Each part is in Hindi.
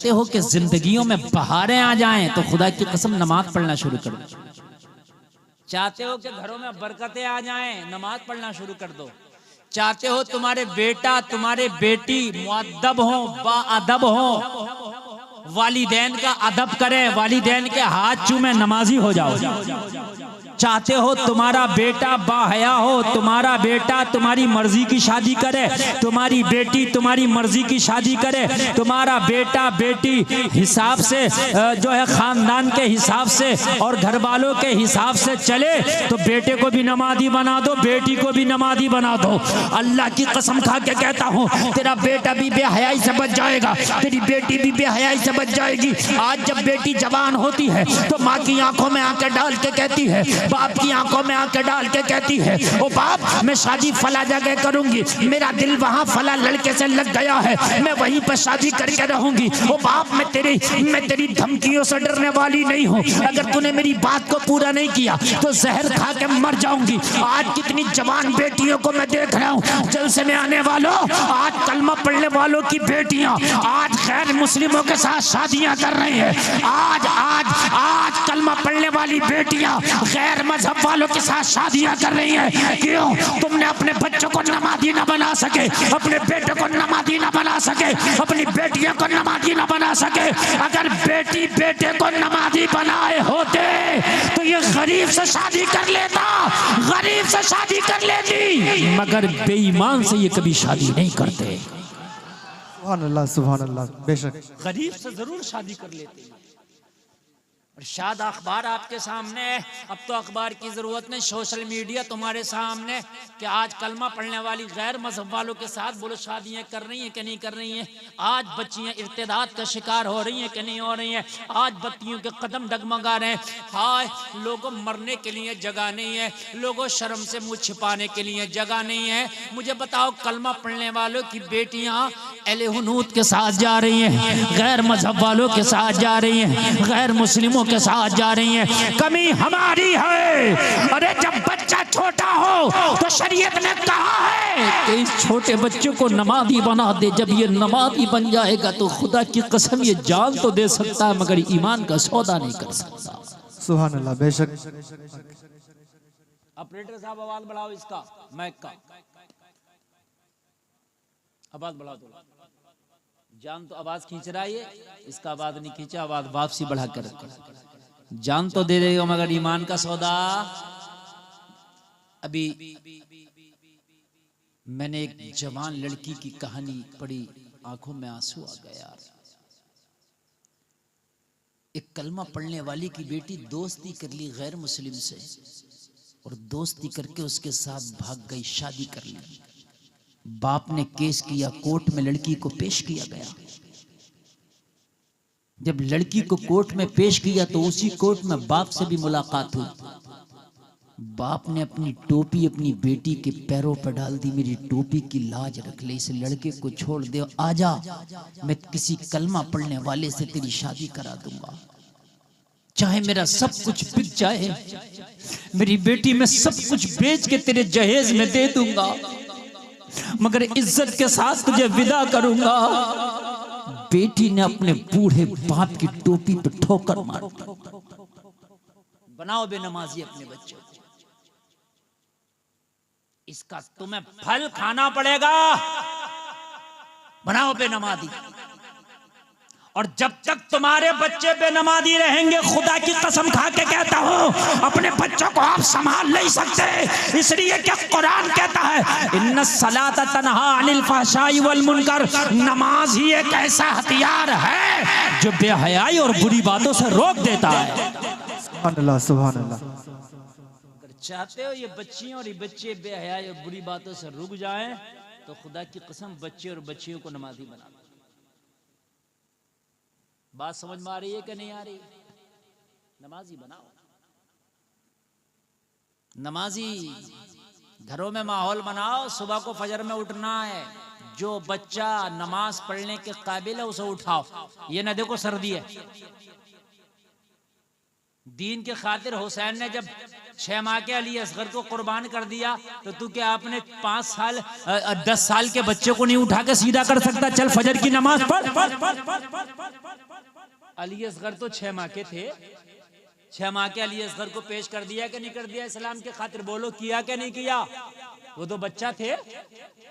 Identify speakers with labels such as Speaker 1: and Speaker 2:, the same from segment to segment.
Speaker 1: चाहते हो कि जिंदगियों में बहारें आ जाएं तो खुदा की कसम नमाज पढ़ना शुरू कर दो। चाहते हो कि घरों में बरकतें आ जाएं, नमाज पढ़ना शुरू कर दो। चाहते हो तुम्हारे बेटा तुम्हारे बेटी मुअद्दब हो, बाअदब हो, वालिदैन का अदब करें, वालिदैन के हाथ चूमे, नमाजी हो जाओ। चाहते हो तुम्हारा बेटा बाहया हो, तुम्हारा बेटा तुम्हारी मर्जी की शादी करे, तुम्हारी बेटी तुम्हारी मर्जी की शादी करे, तुम्हारा बेटा बेटी हिसाब से जो है खानदान के हिसाब से और घर वालों के हिसाब से चले, तो बेटे को भी नमाजी बना दो, बेटी को भी नमाजी बना दो। अल्लाह की कसम खा के कहता हूँ, तेरा बेटा भी बेहयाई से बच जाएगा, तेरी बेटी भी बेहयाई से बच जाएगी। आज जब बेटी जवान होती है तो माँ की आंखों में आंखें डाल के कहती है, बाप की आंखों में आंखें डाल के कहती है, ओ बाप मैं शादी फला जगह करूंगी, मेरा दिल वहां फला लड़के से लग गया है, मैं वहीं पर शादी करके रहूंगी। ओ बाप मैं तेरी धमकियों से डरने वाली नहीं हूँ, अगर तूने मेरी बात को पूरा नहीं किया तो जहर खा के मर जाऊंगी। आज कितनी जवान बेटियों को मैं देख रहा हूँ जलसे में आने वालों, आज कलमा पढ़ने वालों की बेटियां आज गैर मुस्लिमों के साथ शादियां कर रही है। आज आज आज कलमा पढ़ने वाली बेटियां गैर मजहब वालों के साथ शादियां कर रही हैं। क्यों? तुमने अपने बच्चों को नमाजी ना बना सके, अपने बेटे को नमाजी ना बना सके, अपनी बेटियों को नमाजी ना बना सके। अगर बेटी बेटे को नमाजी बनाए होते तो ये गरीब से शादी कर लेता, गरीब से शादी कर लेती, मगर बेईमान से ये कभी शादी नहीं करते।
Speaker 2: सुभान अल्लाह, सुभान अल्लाह। बेशक
Speaker 1: गरीब से जरूर शादी कर लेते। शायद अखबार आपके सामने, अब तो अखबार की जरूरत नहीं, सोशल मीडिया तुम्हारे सामने कि आज कलमा पढ़ने वाली गैर मजहब वालों के साथ बोलो शादियां कर रही हैं कि नहीं कर रही हैं। आज बच्चियां इर्तिदाद का शिकार हो रही हैं कि नहीं हो रही हैं। आज बत्तियों के कदम डगमगा रहे हैं। हाय लोगों मरने के लिए जगह नहीं है, लोगों शर्म से मुंह छिपाने के लिए जगह नहीं है। मुझे बताओ कलमा पढ़ने वालों की बेटियां अहले हुनूत के साथ जा रही हैं, गैर मजहब वालों के साथ जा रही हैं, गैर मुस्लिमों के साथ जा रही हैं। कमी हमारी है। अरे जब बच्चा छोटा हो तो शरीयत ने कहा है कि इस छोटे बच्चे को नमाजी बना दे। जब ये नमाजी बन जाएगा तो खुदा की कसम ये जान तो दे सकता है मगर ईमान का सौदा नहीं कर सकता।
Speaker 2: सुभान अल्लाह। बेशक
Speaker 1: ऑपरेटर साहब आवाज बढ़ाओ, इसका माइक का आवाज बढ़ा दो। जान तो आवाज खींच रहा है ये, इसका आवाज नहीं खींचा, आवाज वापसी बढ़ा कर रखा। जान तो दे देगा मगर ईमान का सौदा। अभी मैंने एक जवान लड़की की कहानी पढ़ी, आंखों में आंसू आ गया। एक कलमा पढ़ने वाली की बेटी दोस्ती कर ली गैर मुस्लिम से और दोस्ती करके उसके साथ भाग गई, शादी कर ली। बाप ने केस किया, कोर्ट में लड़की को पेश किया गया। जब लड़की को कोर्ट में पेश किया तो उसी कोर्ट में बाप से भी मुलाकात हुई। बाप ने अपनी टोपी अपनी बेटी के पैरों पर डाल दी, मेरी टोपी की लाज रख ले, इस लड़के को छोड़ दे, आजा मैं किसी कलमा पढ़ने वाले से तेरी शादी करा दूंगा, चाहे मेरा सब कुछ बिक जाए, मेरी बेटी में सब कुछ बेच के तेरे जहेज में दे दूंगा, मगर इज्जत के साथ तुझे विदा करूंगा। बेटी ने अपने बूढ़े बाप की टोपी पे ठोकर मार दी। बनाओ बेनमाजी अपने बच्चों को, इसका तुम्हें फल खाना पड़ेगा। बनाओ बेनमाजी, और जब तक तुम्हारे बच्चे बेनमाजी रहेंगे, खुदा की कसम खा के कहता हूँ अपने बच्चों को आप संभाल नहीं सकते। इसलिए कि कुरान कहता है इन्ना सलात तन्हा अनिल फहशाई वल मुनकर, नमाज ही एक ऐसा हथियार है जो बेहयाई और बुरी बातों से रोक देता है।
Speaker 2: सुभान अल्लाह, सुभान अल्लाह।
Speaker 1: अगर चाहते हो ये बच्चियां और ये बच्चे बेहयाई और बुरी बातों से रुक जाएं तो खुदा की कसम बच्चे और बच्चियों को नमाजी बना दो। बात समझ में आ रही है कि नहीं आ रही? नमाजी बनाओ, नमाजी घरों में माहौल बनाओ। सुबह को फजर में उठना है, जो बच्चा नमाज पढ़ने के काबिल है उसे उठाओ। ये ना देखो सर्दी है, दीन के खातिर हुसैन ने जब 6 माह के अली असगर को कुर्बान कर दिया, तो तू क्या अपने 5 साल 10 साल के बच्चे को नहीं उठा के सीधा कर सकता? चल फजर की नमाज पढ़। अली असगर तो 6 माह के थे, 6 माह के अली असगर को पेश कर दिया कि नहीं कर दिया इस्लाम के खातिर? बोलो किया क्या नहीं किया? वो तो बच्चा थे,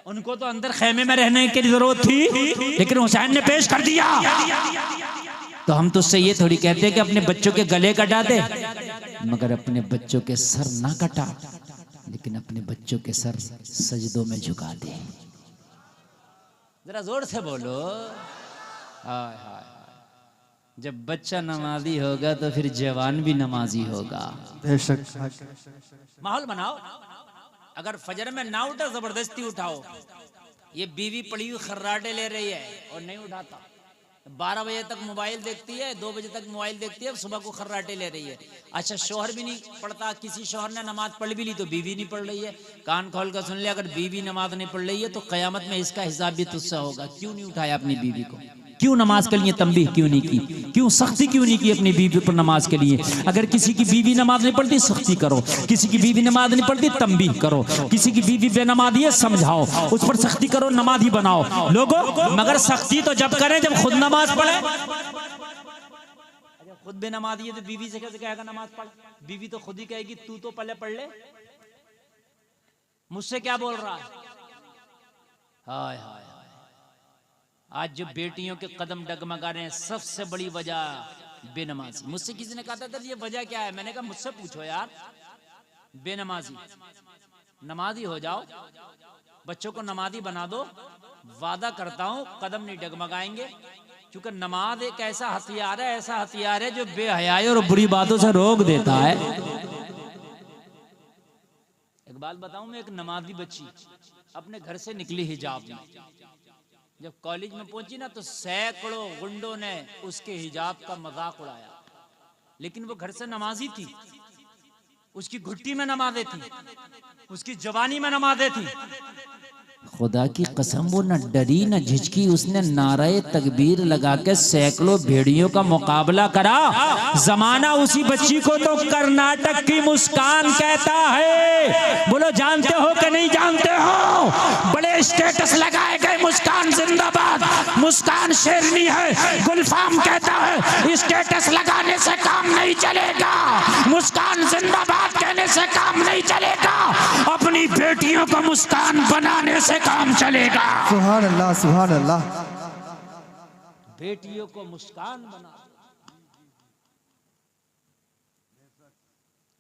Speaker 1: उनको तो अंदर खेमे में रहने की जरूरत थी, लेकिन हुसैन ने पेश कर दिया। तो हम तो उससे ये थोड़ी कहते हैं कि अपने बच्चों के गले कटा दे, मगर अपने बच्चों के सर ना कटा, लेकिन अपने बच्चों के सर सजदों में झुका दे। जरा जोर से बोलो। हाय हाय, जब बच्चा नमाजी होगा तो फिर जवान भी नमाजी होगा।
Speaker 2: बेशक।
Speaker 1: माहौल बनाओ। अगर फजर में ना उठा, जबरदस्ती उठाओ। ये बीवी पड़ी हुई खर्राटे ले रही है और नहीं उठाता, 12 बजे तक मोबाइल देखती है, 2 बजे तक मोबाइल देखती है, सुबह को खर्राटे ले रही है। अच्छा, शोहर भी नहीं पढ़ता, किसी शोहर ने नमाज पढ़ भी ली तो बीवी नहीं पढ़ रही है। कान खोल कर सुन ले, अगर बीवी नमाज नहीं पढ़ रही है तो कयामत में इसका हिसाब भी तुझसे होगा। क्यों नहीं उठाया अपनी बीवी को? क्यों नमाज के लिए तंबीह क्यों नहीं की? क्यों सख्ती क्यों नहीं की अपनी बीवी पर नमाज के लिए? अगर किसी की बीवी नमाज नहीं पढ़ती, सख्ती करो। किसी की बीवी नमाज नहीं पढ़ती, तंबीह करो। किसी की बीवी बेनमाजी है, समझाओ, उस पर सख्ती करो, नमाजी बनाओ लोगों। मगर सख्ती तो जब करें जब खुद नमाज पढ़े। खुद बेनमाजी है तो बीवी से कैसे कहेगा नमाज पढ़? बीवी तो खुद ही कहेगी तू तो पहले पढ़ ले, मुझसे क्या बोल रहा है? हाय हाय, आज जो बेटियों के कदम डगमगा रहे हैं, सबसे बड़ी वजह बेनमाजी। मुझसे किसी ने कहा था ये वजह क्या है? मैंने कहा मुझसे पूछो यार। बेनमाजी। नमाजी हो जाओ, बच्चों को नमाजी बना दो, वादा करता हूं कदम नहीं डगमगाएंगे। क्योंकि नमाज एक ऐसा हथियार है, ऐसा हथियार है जो बेहयाई और बुरी बातों से रोक देता है। एक बात बताऊं, मैं एक नमाजी बच्ची अपने घर से निकली हिजाब में, जब कॉलेज में पहुंची ना तो सैकड़ों गुंडों ने उसके हिजाब का मजाक उड़ाया, लेकिन वो घर से नमाजी थी। उसकी घुट्टी में नमाज़ें थी, उसकी जवानी में नमाज़ें थी। खुदा की कसम वो न डरी न झिझकी, उसने नारे तकबीर लगा के सैकड़ों भेड़ियों का मुकाबला करा। जमाना उसी बच्ची को तो कर्नाटक की मुस्कान कहता है। बोलो जानते हो कि नहीं जानते हो? बड़े स्टेटस लगाए गए, मुस्कान जिंदाबाद, मुस्कान शेरनी है। गुलफाम कहता है स्टेटस लगाने से काम नहीं चलेगा, मुस्कान जिंदाबाद कहने से काम नहीं चलेगा, अपनी बेटियों को मुस्कान बनाने से काम चलेगा।
Speaker 2: सुभान अल्लाह, सुभान अल्लाह।
Speaker 1: बेटियों को मुस्कान बना।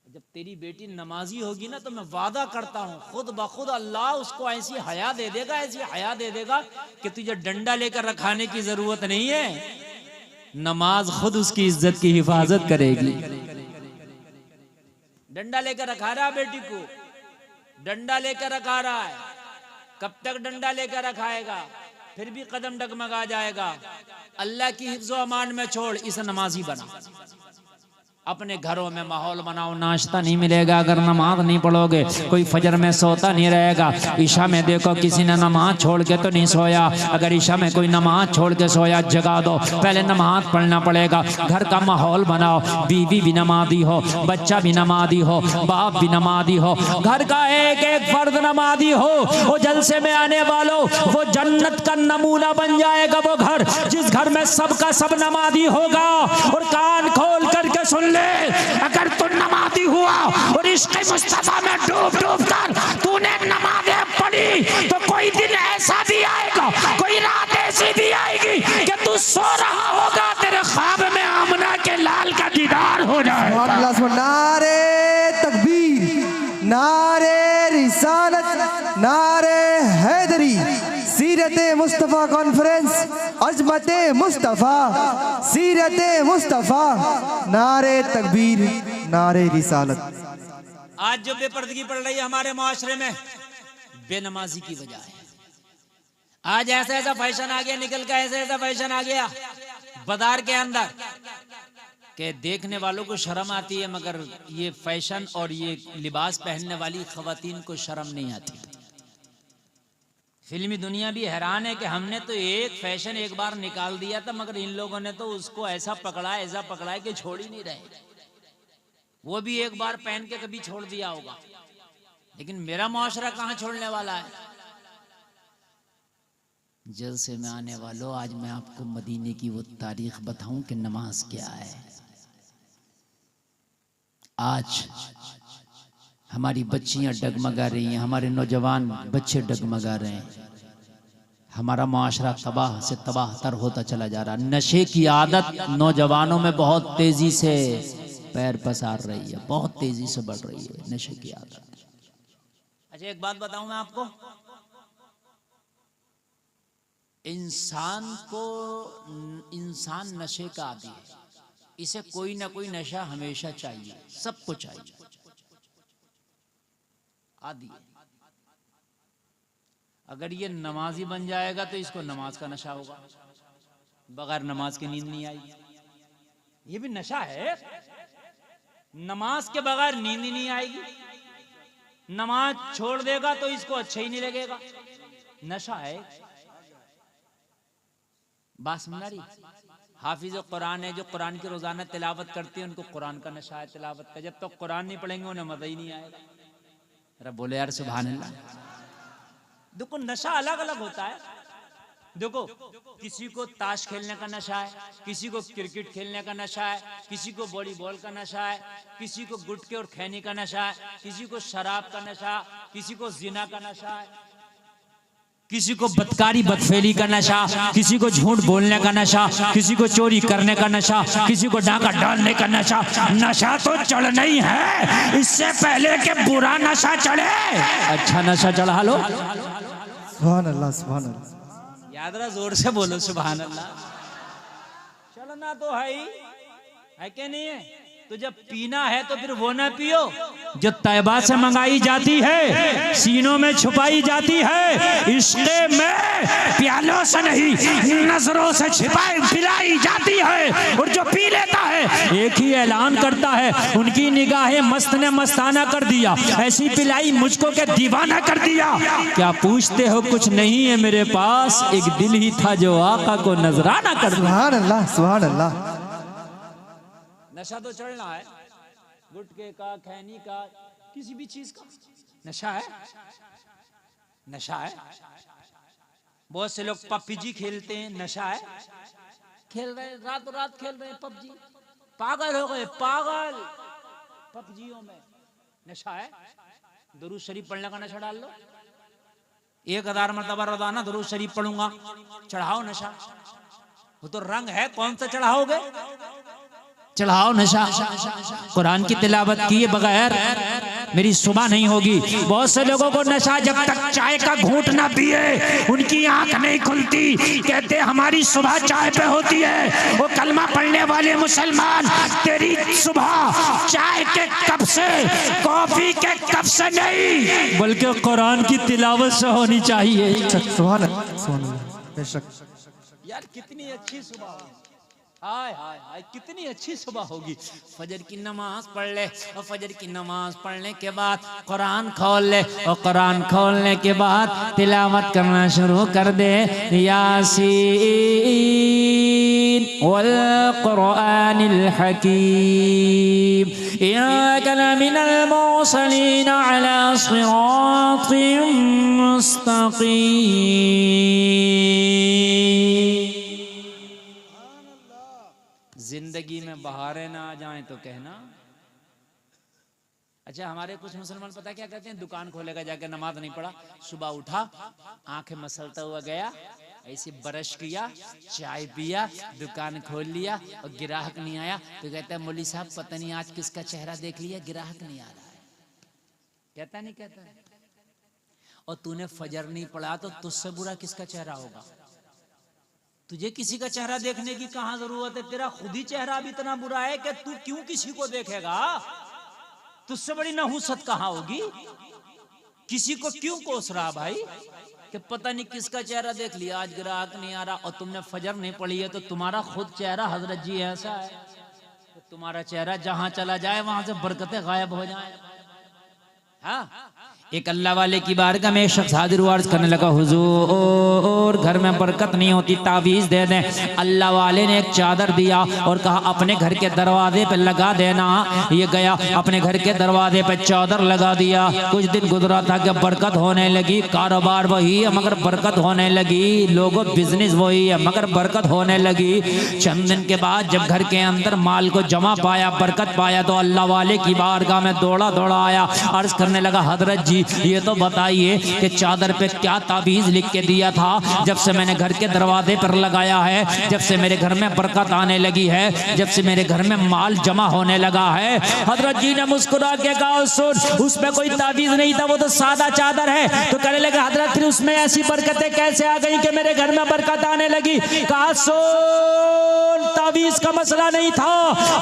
Speaker 1: जब तेरी बेटी नमाजी होगी ना तो मैं वादा करता हूं खुद ब खुद अल्लाह उसको ऐसी हया दे देगा, ऐसी हया दे देगा कि तुझे डंडा लेकर रखाने की जरूरत नहीं है। नमाज खुद उसकी इज्जत की हिफाजत करेगी। डंडा लेकर रखा रहा बेटी को, डंडा लेकर रखा रहा है। कब तक डंडा लेकर रखाएगा? फिर भी कदम डगमगा जाएगा। अल्लाह की हिफ्ज़ो अमान में छोड़, इसे नमाजी बना। अपने घरों में माहौल बनाओ। नाश्ता नहीं मिलेगा अगर नमाज नहीं पढ़ोगे, कोई फजर में सोता नहीं रहेगा। ईशा में देखो किसी ने नमाज छोड़ के तो नहीं सोया, अगर ईशा में कोई नमाज छोड़ के सोया जगा दो, पहले नमाज पढ़ना पड़ेगा। घर का माहौल बनाओ, बीवी भी नमाजी हो, बच्चा भी नमाजी हो, बाप भी नमाजी हो, घर का एक एक फर्द नमाजी हो। वो जलसे में आने वालों, वो जन्नत का नमूना बन जाएगा वो घर जिस घर में सबका सब नमाजी होगा। और कान खोल करके सुन, अगर तू नमाजी हुआ और इश्क़ मुस्तफा में डूब डूब कर तूने नमाज़ें पढ़ी तो कोई दिन ऐसा भी आएगा, कोई रात ऐसी भी आएगी कि तू सो रहा होगा, तेरे ख्वाब में आमना के लाल का दीदार हो जाएगा।
Speaker 2: नारे तकबीर, नारे रिसालत, नारे हैदरी, सीरत मुस्तफ़ा कॉन्फ्रेंस, अजमत मुस्तफ़ा, सीरत मुस्तफ़ा, नारे तकबीर, नारे रिसालत।
Speaker 1: आज जो बेपर्दगी पड़ रही है हमारे माशरे में, बेनमाजी की वजह है। आज ऐसा ऐसा फैशन आ गया, निकल का ऐसा ऐसा फैशन आ गया बाजार के अंदर कि देखने वालों को शर्म आती है, मगर ये फैशन और ये लिबास पहनने वाली खवातीन को शर्म नहीं आती। फिल्मी दुनिया भी हैरान है कि हमने तो एक फैशन एक बार निकाल दिया था, मगर इन लोगों ने तो उसको ऐसा पकड़ा है कि छोड़ ही नहीं रहे। वो भी एक बार पहन के कभी छोड़ दिया होगा, लेकिन मेरा मुआशरा कहाँ छोड़ने वाला है। जल्द से मैं आने वालों, आज मैं आपको मदीने की वो तारीख बताऊं कि नमाज क्या है। आज हमारी बच्चियां डगमगा रही हैं, हमारे नौजवान बच्चे डगमगा रहे हैं, हमारा मुआशरा तबाह से तबाह तर होता चला जा रहा। नशे की आदत नौजवानों में बहुत तेजी से पैर पसार रही है, बहुत तेजी से बढ़ रही है नशे की आदत। अच्छा एक बात बताऊं मैं आपको, इंसान नशे का आदी है, इसे कोई ना कोई नशा हमेशा चाहिए, सबको चाहिए, आदी है। अगर ये नमाजी बन जाएगा तो इसको नमाज का नशा होगा, बगैर नमाज की नींद नहीं आएगी। ये भी नशा है, नमाज के बगैर नींद ही नहीं आएगी। नमाज छोड़ देगा तो इसको अच्छा ही नहीं लगेगा, नशा है। बात समझ रही? हाफिज कुरान है, जो कुरान की रोजाना तिलावत करते हैं, उनको कुरान का नशा है तिलावत का। जब तक तो कुरान नहीं पढ़ेंगे उन्हें मजा ही नहीं आएगा। अरे बोले यार सुभान अल्लाह। देखो नशा अलग अलग होता है। देखो किसी को ताश खेलने का नशा है, किसी को क्रिकेट खेलने का नशा है, किसी को वॉलीबॉल का नशा है, किसी को गुटखे और खैनी का नशा है, किसी को शराब का नशा, किसी को जिना का नशा है, किसी को बदकारी बदफेली का नशा, किसी को झूठ बोलने का नशा, किसी को चोरी करने का नशा, किसी को डाका डालने का नशा। नशा तो चढ़ना ही है, इससे पहले कि बुरा नशा चढ़े अच्छा नशा चढ़ा लो।
Speaker 2: सुभान अल्लाह, सुभान अल्लाह।
Speaker 1: याद रहा, जोर से बोलो सुभान अल्लाह। चलना तो है कि नहीं है? तो जब पीना है तो फिर वो ना पियो जो तैबा से मंगाई जाती है, सीनों में छुपाई जाती है, इश्क़ में प्यालों से नहीं नजरों से छिपाई पिलाई जाती है। और जो पी लेता है एक ही ऐलान करता है, उनकी निगाहें मस्त ने मस्ताना कर दिया, ऐसी पिलाई मुझको के दीवाना कर दिया। क्या पूछते हो कुछ नहीं है मेरे पास, एक दिल ही था जो आका को नजराना कर दिया।
Speaker 2: सुभान अल्लाह, सुभान अल्लाह।
Speaker 1: नशा तो चढ़ना है, गुटखे का, खैनी का, किसी भी चीज का नशा है, नशा है। बहुत से लोग पबजी खेलते हैं, नशा है, खेल रहे रातों रात खेल रहे हैं पबजी, पागल हो गए पागल पबजियों में, नशा है। दुरूद शरीफ पढ़ने का नशा डाल लो, 1000 मरतबा रोजाना दुरूद शरीफ पढ़ूंगा, चढ़ाओ नशा। वो तो रंग है, कौन सा चढ़ाओगे? चढ़ाओ नशा। कुरान की तिलावत किए बगैर मेरी सुबह नहीं होगी। बहुत से लोगों को नशा, जब तक चाय का घूंट ना पिए उनकी आंख नहीं खुलती। कहते हमारी सुबह चाय पे होती है। वो कलमा पढ़ने वाले मुसलमान, तेरी सुबह चाय के कप से, कॉफी के कप से नहीं, बल्कि कुरान की तिलावत से होनी चाहिए।
Speaker 2: सुभान अल्लाह, सुभान अल्लाह। बेशक
Speaker 1: यार कितनी अच्छी सुबह होगी, हाय हाय हाय कितनी अच्छी सुबह होगी। फजर की नमाज पढ़ ले, और फजर की नमाज पढ़ने के बाद कुरान खोल ले, और कुरान खोलने के बाद तिलावत करना शुरू कर दे। यासीन वल कुरानिल हकीम इन्नका लमिनल मुरसलीन अला सिरातिम मुस्तकीम। जिंदगी में बहारें ना आ जाएं तो कहना। अच्छा हमारे कुछ मुसलमान पता क्या कहते हैं, दुकान खोलेगा जाके नमाज नहीं पढ़ा, सुबह उठा आंखें मसलता हुआ गया, ऐसे ब्रश किया, चाय पिया, दुकान खोल लिया और ग्राहक नहीं आया तो कहता है मौलवी साहब पता नहीं आज किसका चेहरा देख लिया, ग्राहक नहीं आ रहा है। कहता नहीं कहता है? और तूने फजर नहीं पढ़ा तो तुझसे बुरा किसका चेहरा होगा? तुझे किसी का चेहरा देखने की कहां जरूरत है? तेरा खुद ही चेहरा भी इतना बुरा है कि तू क्यों किसी को देखेगा? तुझसे बड़ी नहुसत कहां होगी? किसी को क्यों कोस रहा भाई कि पता नहीं किसका चेहरा देख लिया, आज ग्राहक नहीं आ रहा, और तुमने फजर नहीं पढ़ी है तो तुम्हारा खुद चेहरा हजरत जी ऐसा है तो तुम्हारा चेहरा जहां चला जाए वहां से बरकतें गायब हो जाए। हाँ एक अल्लाह वाले की बारगाह में एक शख्स हाजिर हुआ, अर्ज करने लगा, हुजूर घर में बरकत नहीं होती, तावीज दे दें। अल्लाह वाले ने एक चादर दिया और कहा अपने घर के दरवाजे पे लगा देना। ये गया अपने घर के दरवाजे पे चादर लगा दिया। कुछ दिन गुजरा था कि बरकत होने लगी, कारोबार वही है मगर बरकत होने लगी, लोगों बिजनेस वही है मगर बरकत होने लगी। चंद दिन के बाद जब घर के अंदर माल को जमा पाया, बरकत पाया, तो अल्लाह वाले की बारगाह में दौड़ा दौड़ा आया, अर्ज करने लगा, हजरत जी ये तो बताइए कि चादर पे क्या ताबीज लिख के दिया था? जब से मैंने घर के दरवाजे पर लगाया है, जब से मेरे घर में बरकत आने लगी है, जब से मेरे घर में माल जमा होने लगा है। हजरत जी ने मुस्कुरा के कहा, सुन, उसमें कोई ताबीज नहीं था, वो तो सादा चादर है। तो कहने लगे, हजरत फिर उसमें ऐसी बरकतें कैसे आ गई कि मेरे घर में बरकत आने लगी? कहा, सुन, ताबीज का मसला नहीं था,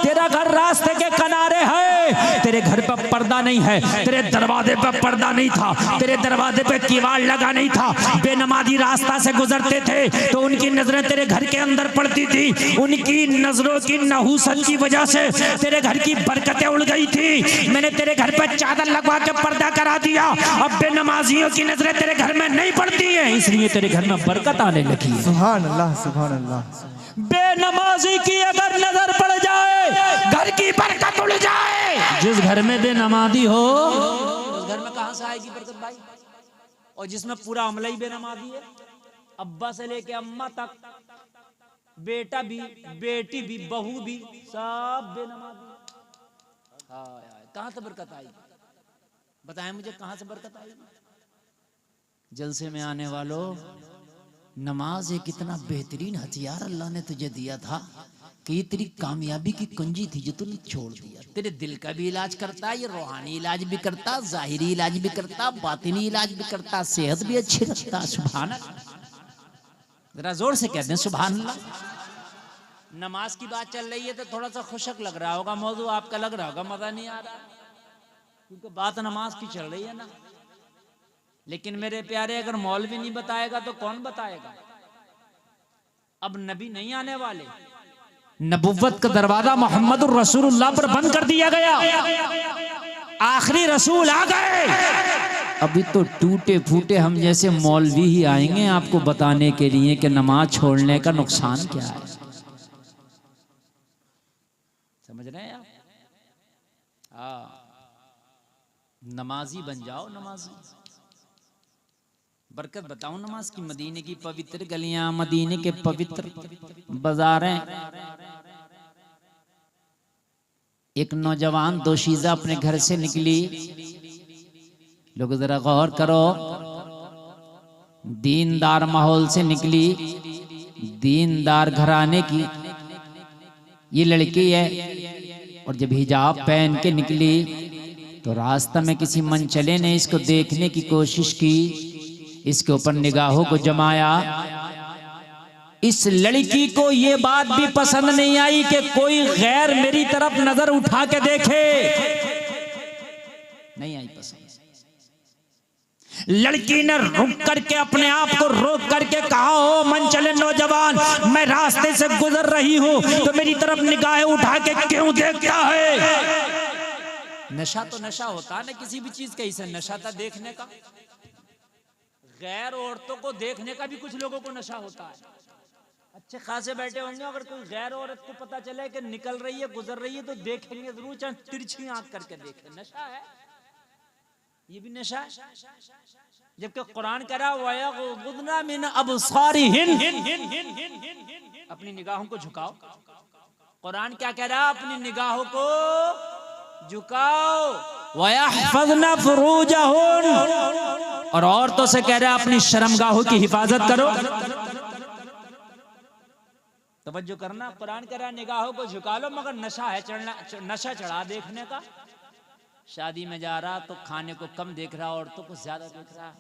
Speaker 1: तेरा घर रास्ते के किनारे है, तेरे घर पर पर्दा नहीं है, तेरे दरवाजे पर पर्दा नहीं था, तेरे दरवाजे पे कीवाड़ लगा नहीं था। बेनमाजी रास्ता से गुजरते थे तो उनकी नजरें तेरे घर के अंदर पड़ती थी, उनकी नजरों की नहूसत की वजह से तेरे घर की बरकतें उड़ गई थी। मैंने तेरे घर पर चादर लगवा के पर्दा करा दिया, अब बेनमाजियों की नजरें तेरे घर में नहीं पड़ती है, इसलिए तेरे घर में बरकत आने लगी है।
Speaker 2: सुभान अल्लाह, सुभान अल्लाह।
Speaker 1: बेनमाजी की अगर नजर पड़ जाए, घर की बरकत उड़ जाए। जिस घर में बेनमाजी हो, उस घर में कहां से आएगी बरकत भाई? और जिसमें पूरा अमला ही बेनमाजी है, अब्बा से लेके अम्मा तक, बेटा भी, बेटी भी, बहू भी, सब बेनमाजी। कहां से बरकत आएगी? बताएं मुझे, कहां से बरकत आएगी? जलसे में आने वालों, नमाज एक इतना बेहतरीन हथियार अल्लाह ने तुझे दिया था कि ये तेरी कामयाबी की कुंजी थी जो तूने छोड़ दिया। तेरे दिल का भी इलाज करता, ये रूहानी इलाज भी करता, जाहिरी इलाज भी करता, बातिनी इलाज भी करता, सेहत भी अच्छी रखता। सुभान अल्लाह, जरा जोर से कहते हैं सुभान अल्लाह। नमाज की बात चल रही है तो थोड़ा सा खुशक लग रहा होगा, मौजू आपका लग रहा होगा मजा नहीं आ रहा, क्योंकि बात नमाज की चल रही है ना। लेकिन मेरे प्यारे, अगर मौलवी नहीं बताएगा तो कौन बताएगा? अब नबी नहीं आने वाले, नबुव्वत का दरवाजा मोहम्मद रसूलुल्लाह पर बंद कर दिया गया, आखिरी रसूल आ गए। अभी तो टूटे फूटे हम जैसे मौलवी ही आएंगे आपको बताने के लिए कि नमाज छोड़ने का नुकसान क्या है। समझ रहे हैं आप? नमाजी बन जाओ, नमाजी। बरकत बताऊं नमाज की? मदीने की पवित्र गलियां, मदीने के पवित्र बाजारें। एक नौजवान दोशीजा अपने घर से निकली, लोग जरा गौर करो, दीनदार माहौल से निकली, दीनदार घराने की ये लड़की है, और जब हिजाब पहन के निकली तो रास्ता में किसी मनचले ने इसको देखने की कोशिश की, इसके ऊपर निगाहों को जमाया। इस लड़की को ये बात भी पसंद नहीं आई कि कोई गैर मेरी तरफ नजर उठा के देखे, नहीं आई पसंद। लड़की ने रुक करके अपने आप को रोक करके कहा, हो मनचले नौजवान, मैं रास्ते से गुजर रही हूं तो मेरी तरफ निगाहें उठा के क्यों देखता है? नशा तो नशा होता है ना किसी भी चीज का, इसे नशा था देखने का। गैर औरतों को देखने का भी कुछ लोगों को नशा होता है। अच्छे खासे बैठे होंगे, अगर कोई गैर औरत को पता चले कि निकल रही है, गुजर रही है, तो देखेंगे जरूर, चाहे तिरछी आंख करके देखें। नशा है, ये भी नशा है। जबकि कुरान कह रहा वयगुद्ना मिन अबसारिहिन, अपनी निगाहों को झुकाओ। कुरान क्या कह रहा? अपनी निगाहों को झुकाओ। वयहफज़ना फुरूजहुन, और औरतों से कह रहा है अपनी शर्मगाहों की हिफाजत करो। तवज्जो करना, कुरान कह रहा है निगाहों को झुका लो, मगर नशा है चढ़ना, नशा चढ़ा देखने का। शादी में जा रहा तो खाने को कम देख रहा, औरतों को ज्यादा देख रहा।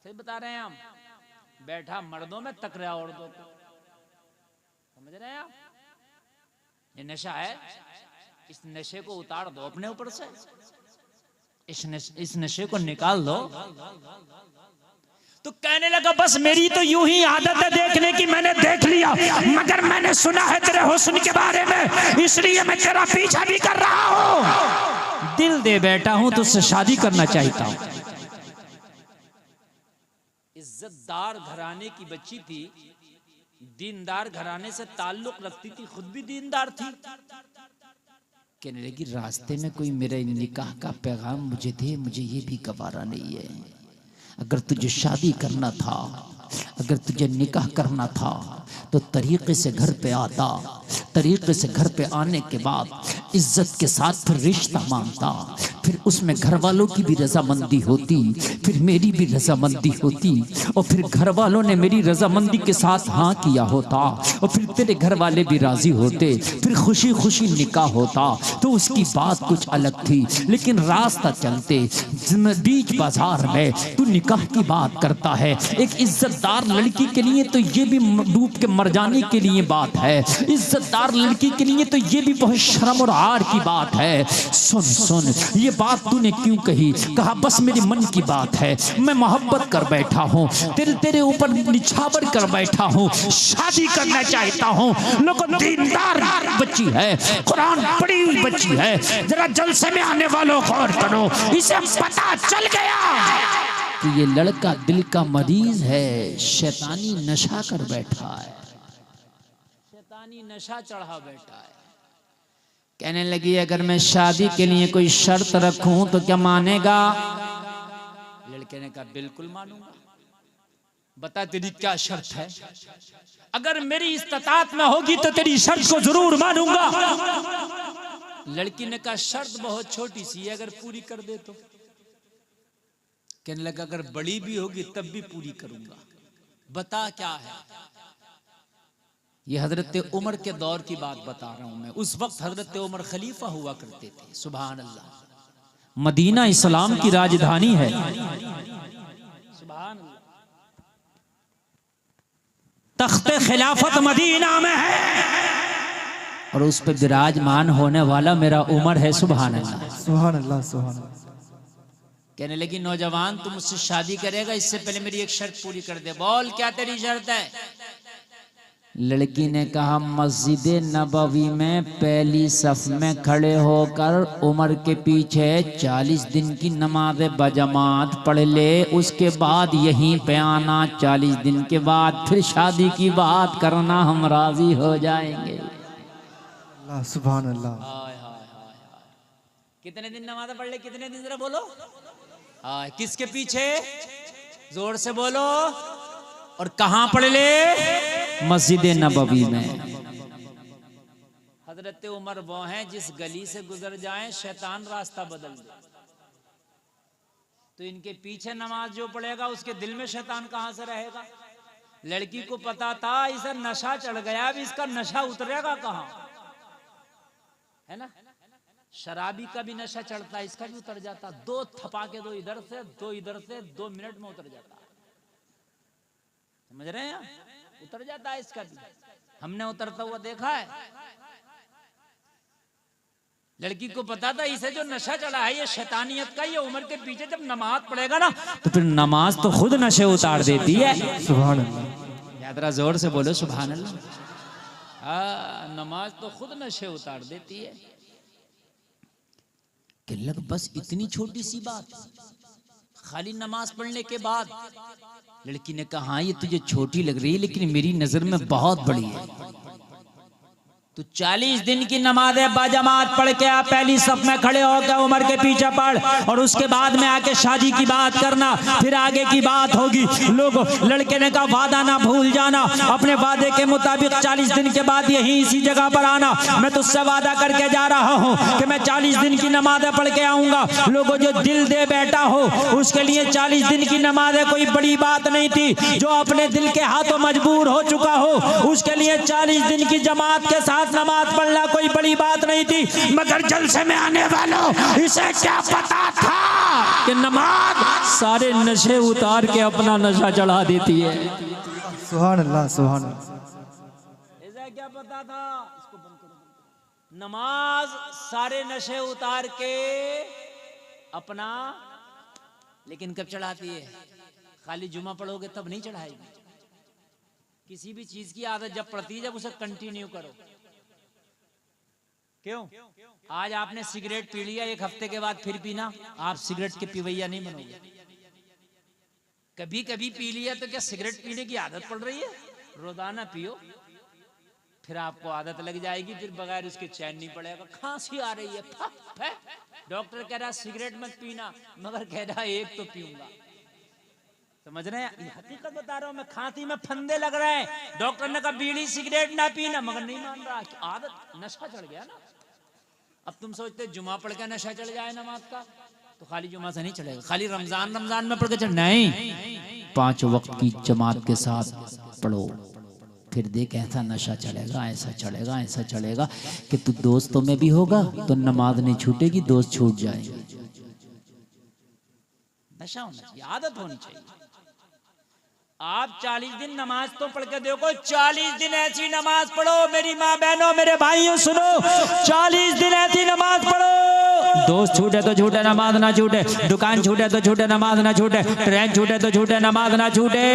Speaker 1: सही बता रहे हैं हम, बैठा मर्दों में तक रहा औरतों को। समझ रहे हैं आप? ये नशा है, इस नशे को उतार दो अपने ऊपर से, इस नशे को निकाल दो। तो कहने लगा, बस मेरी तो यूं ही आदत है देखने की, मैंने देख लिया, मगर मैंने सुना है तेरे हुस्न के बारे में, इसलिए मैं तेरा पीछा भी कर रहा हूं। दिल दे बैठा हूं तो उससे शादी करना चाहता हूं। इज्जतदार घराने की बच्ची थी, दीनदार घराने से ताल्लुक रखती थी, खुद भी दीनदार थी। कहने लगी रास्ते में कोई मेरे निकाह का पैगाम मुझे दे, मुझे ये भी गवारा नहीं है। अगर तुझे शादी करना था, अगर तुझे निकाह करना था तो तरीके से घर पे आता, तरीके से घर पे आने के बाद इज्जत के साथ फिर रिश्ता मांगता, फिर उसमें घर वालों की भी रजामंदी होती, फिर मेरी भी रजामंदी होती, और फिर घर वालों ने मेरी रजामंदी के साथ हाँ किया होता, और फिर तेरे घर वाले भी राजी होते, फिर खुशी खुशी निकाह होता। तो उसकी बात कुछ अलग थी, लेकिन रास्ता चलते बीच बाजार में तू निकाह की बात करता है। एक इज्जतदार लड़की के लिए तो ये भी डूब के मर जाने के लिए बात है, इज्जतदार लड़की के लिए तो ये भी बहुत शर्म और आर की बात है। सुन सुन, ये बात तूने क्यों कही? कहा बस मेरे मन की बात है, मैं मोहब्बत कर बैठा हूँ, तेरे ऊपर निछावर कर बैठा हूँ, शादी करना चाहता हूँ। लोगों, दीनदार बच्ची है, कुरान पढ़ी हुई बच्ची है, जरा जलसे में आने वालों गौर करो, इसे पता चल गया कि ये लड़का दिल का मरीज है, शैतानी नशा कर बैठा है, शैतानी नशा चढ़ा बैठा है। कहने लगी अगर मैं शादी के लिए कोई शर्त रखूं तो क्या मानेगा? लड़के ने कहा बिल्कुल मानूंगा। बता तेरी क्या शर्त है? अगर मेरी इस्तात में होगी तो तेरी शर्त को जरूर मानूंगा। लड़की ने कहा शर्त बहुत छोटी सी है, अगर पूरी कर दे तो। कहने लगा अगर बड़ी भी होगी तब भी पूरी करूंगा। बता क्या है? ये हजरत उमर के दौर की बात बता रहा हूं मैं। उस वक्त हजरत उमर खलीफा हुआ करते थे। सुभान अल्लाह। मदीना इस्लाम की राजधानी है। सुभान अल्लाह। तख्ते खिलाफत मदीना में है और उस पर विराजमान होने वाला मेरा उमर है। सुभान अल्लाह,
Speaker 2: सुभान अल्लाह, सुभान अल्लाह।
Speaker 1: कहने लगी नौजवान तू मुझसे शादी करेगा, इससे पहले मेरी एक शर्त पूरी कर दे। बोल क्या तेरी शर्त है? लड़की ने कहा मस्जिद नबवी में पहली सफ में खड़े होकर उमर के पीछे 40 दिन की नमाज बजमात पढ़ ले, उसके बाद यहीं पे आना, 40 दिन के बाद फिर शादी की बात करना, हम राजी हो जाएंगे।
Speaker 2: अल्लाह, सुभान अल्लाह।
Speaker 1: हाय हाय हाय हाय। कितने दिन नमाज पढ़ ले? कितने दिन? जरा बोलो। हाय, किसके पीछे? जोर से बोलो। और कहां पढ़ ले? मस्जिद नबवी में। हजरत उमर वो हैं जिस गली से गुजर जाएं शैतान रास्ता बदल दे। तो इनके पीछे नमाज जो पढ़ेगा उसके दिल में शैतान कहां से रहेगा? लड़की को पता था इसे नशा चढ़ गया, अब इसका नशा उतरेगा कहां? है ना? शराबी का भी नशा चढ़ता है, इसका भी उतर जाता। दो थपाके, दो इधर से दो इधर से, 2 मिनट में उतर जाता। समझ रहे हैं? उतर जाता है इसका भी। हमने उतरता हुआ देखा है। लड़की को पता था इसे जो नशा चढ़ा है ये शैतानियत का। ये उमर के पीछे जब नमाज पढ़ेगा ना तो फिर नमाज तो खुद नशे उतार देती है।
Speaker 2: सुभान अल्लाह।
Speaker 1: यादरा जोर से बोलो सुभान अल्लाह। नमाज तो खुद नशे उतार देती है। कि लग बस इतनी छोटी सी बात, खाली नमाज पढ़ने के बाद। लड़की ने कहा हाँ ये तुझे छोटी लग रही है लेकिन मेरी नजर में बहुत बड़ी है। तो 40 दिन की नमाज बाजमात पढ़ के आप पहली सफ में खड़े होकर उमर के पीछे पढ़, और उसके बाद में आके शादी की बात करना, फिर आगे की बात होगी। लोगों, लड़के ने कहा वादा ना भूल जाना, अपने वादे के मुताबिक 40 दिन के बाद यही इसी जगह पर आना। मैं तुझसे वादा करके जा रहा हूँ कि मैं 40 दिन की नमाजें पढ़ के आऊंगा। लोगों, जो दिल दे बैठा हो उसके लिए 40 दिन की नमाजें कोई बड़ी बात नहीं थी। जो अपने दिल के हाथों मजबूर हो चुका हो उसके लिए 40 दिन की जमात के साथ नमाज पढ़ना कोई बड़ी बात नहीं थी। मगर जलसे में आने वालों, इसे क्या पता था कि नमाज सारे नशे उतार के अपना नशा चढ़ा देती है।
Speaker 2: सुभान अल्लाह, सुभान अल्लाह।
Speaker 1: इसे क्या पता था? इसको बंद करो। नमाज सारे नशे उतार के अपना, लेकिन कब चढ़ाती है? खाली जुमा पढ़ोगे तब नहीं चढ़ाएगी। किसी भी चीज की आदत जब पड़ती है जब उसे कंटिन्यू करो। क्यों? आज आपने सिगरेट पी लिया, एक हफ्ते के बाद फिर पीना, आप सिगरेट के पीवैया नहीं बनोगे। कभी कभी पी लिया तो क्या सिगरेट पीने की आदत पड़ रही है? रोजाना पियो, फिर आपको आदत लग जाएगी, फिर बगैर उसके चैन नहीं पड़ेगा। खांसी आ रही है, फप है, डॉक्टर कह रहा सिगरेट मत पीना, मगर कह रहा एक तो पीऊंगा। समझ रहे हैं? ये हकीकत बता रहा हूं मैं। खांसी में फंदे लग रहे हैं, डॉक्टर ने कहा बीड़ी सिगरेट ना पीना, मगर नहीं मान रहा। आदत, नशा चढ़ गया ना। अब तुम सोचते जुमा पढ़ के नशा चढ़ जाए नमाज का, तो खाली जुमा से नहीं चलेगा, खाली रमजान में पढ़ के चढ़ नहीं, 5 वक्त की जमात के साथ पढ़ो, फिर देख ऐसा नशा चढ़ेगा, ऐसा चढ़ेगा, ऐसा चढ़ेगा कि तू दोस्तों में भी होगा तो नमाज नहीं छूटेगी, दोस्त छूट जाएंगे। नशा होना चाहिए, आदत होनी चाहिए। आप 40 दिन नमाज तो पढ़ के देखो, 40 दिन ऐसी नमाज पढ़ो मेरी माँ बहनों मेरे भाइयों सुनो, 40 दिन ऐसी नमाज पढ़ो, दोस्त छूटे तो छूटे नमाज ना छूटे, दुकान छूटे तो छूटे नमाज ना छूटे, ट्रेन छूटे तो छूटे नमाज ना छूटे,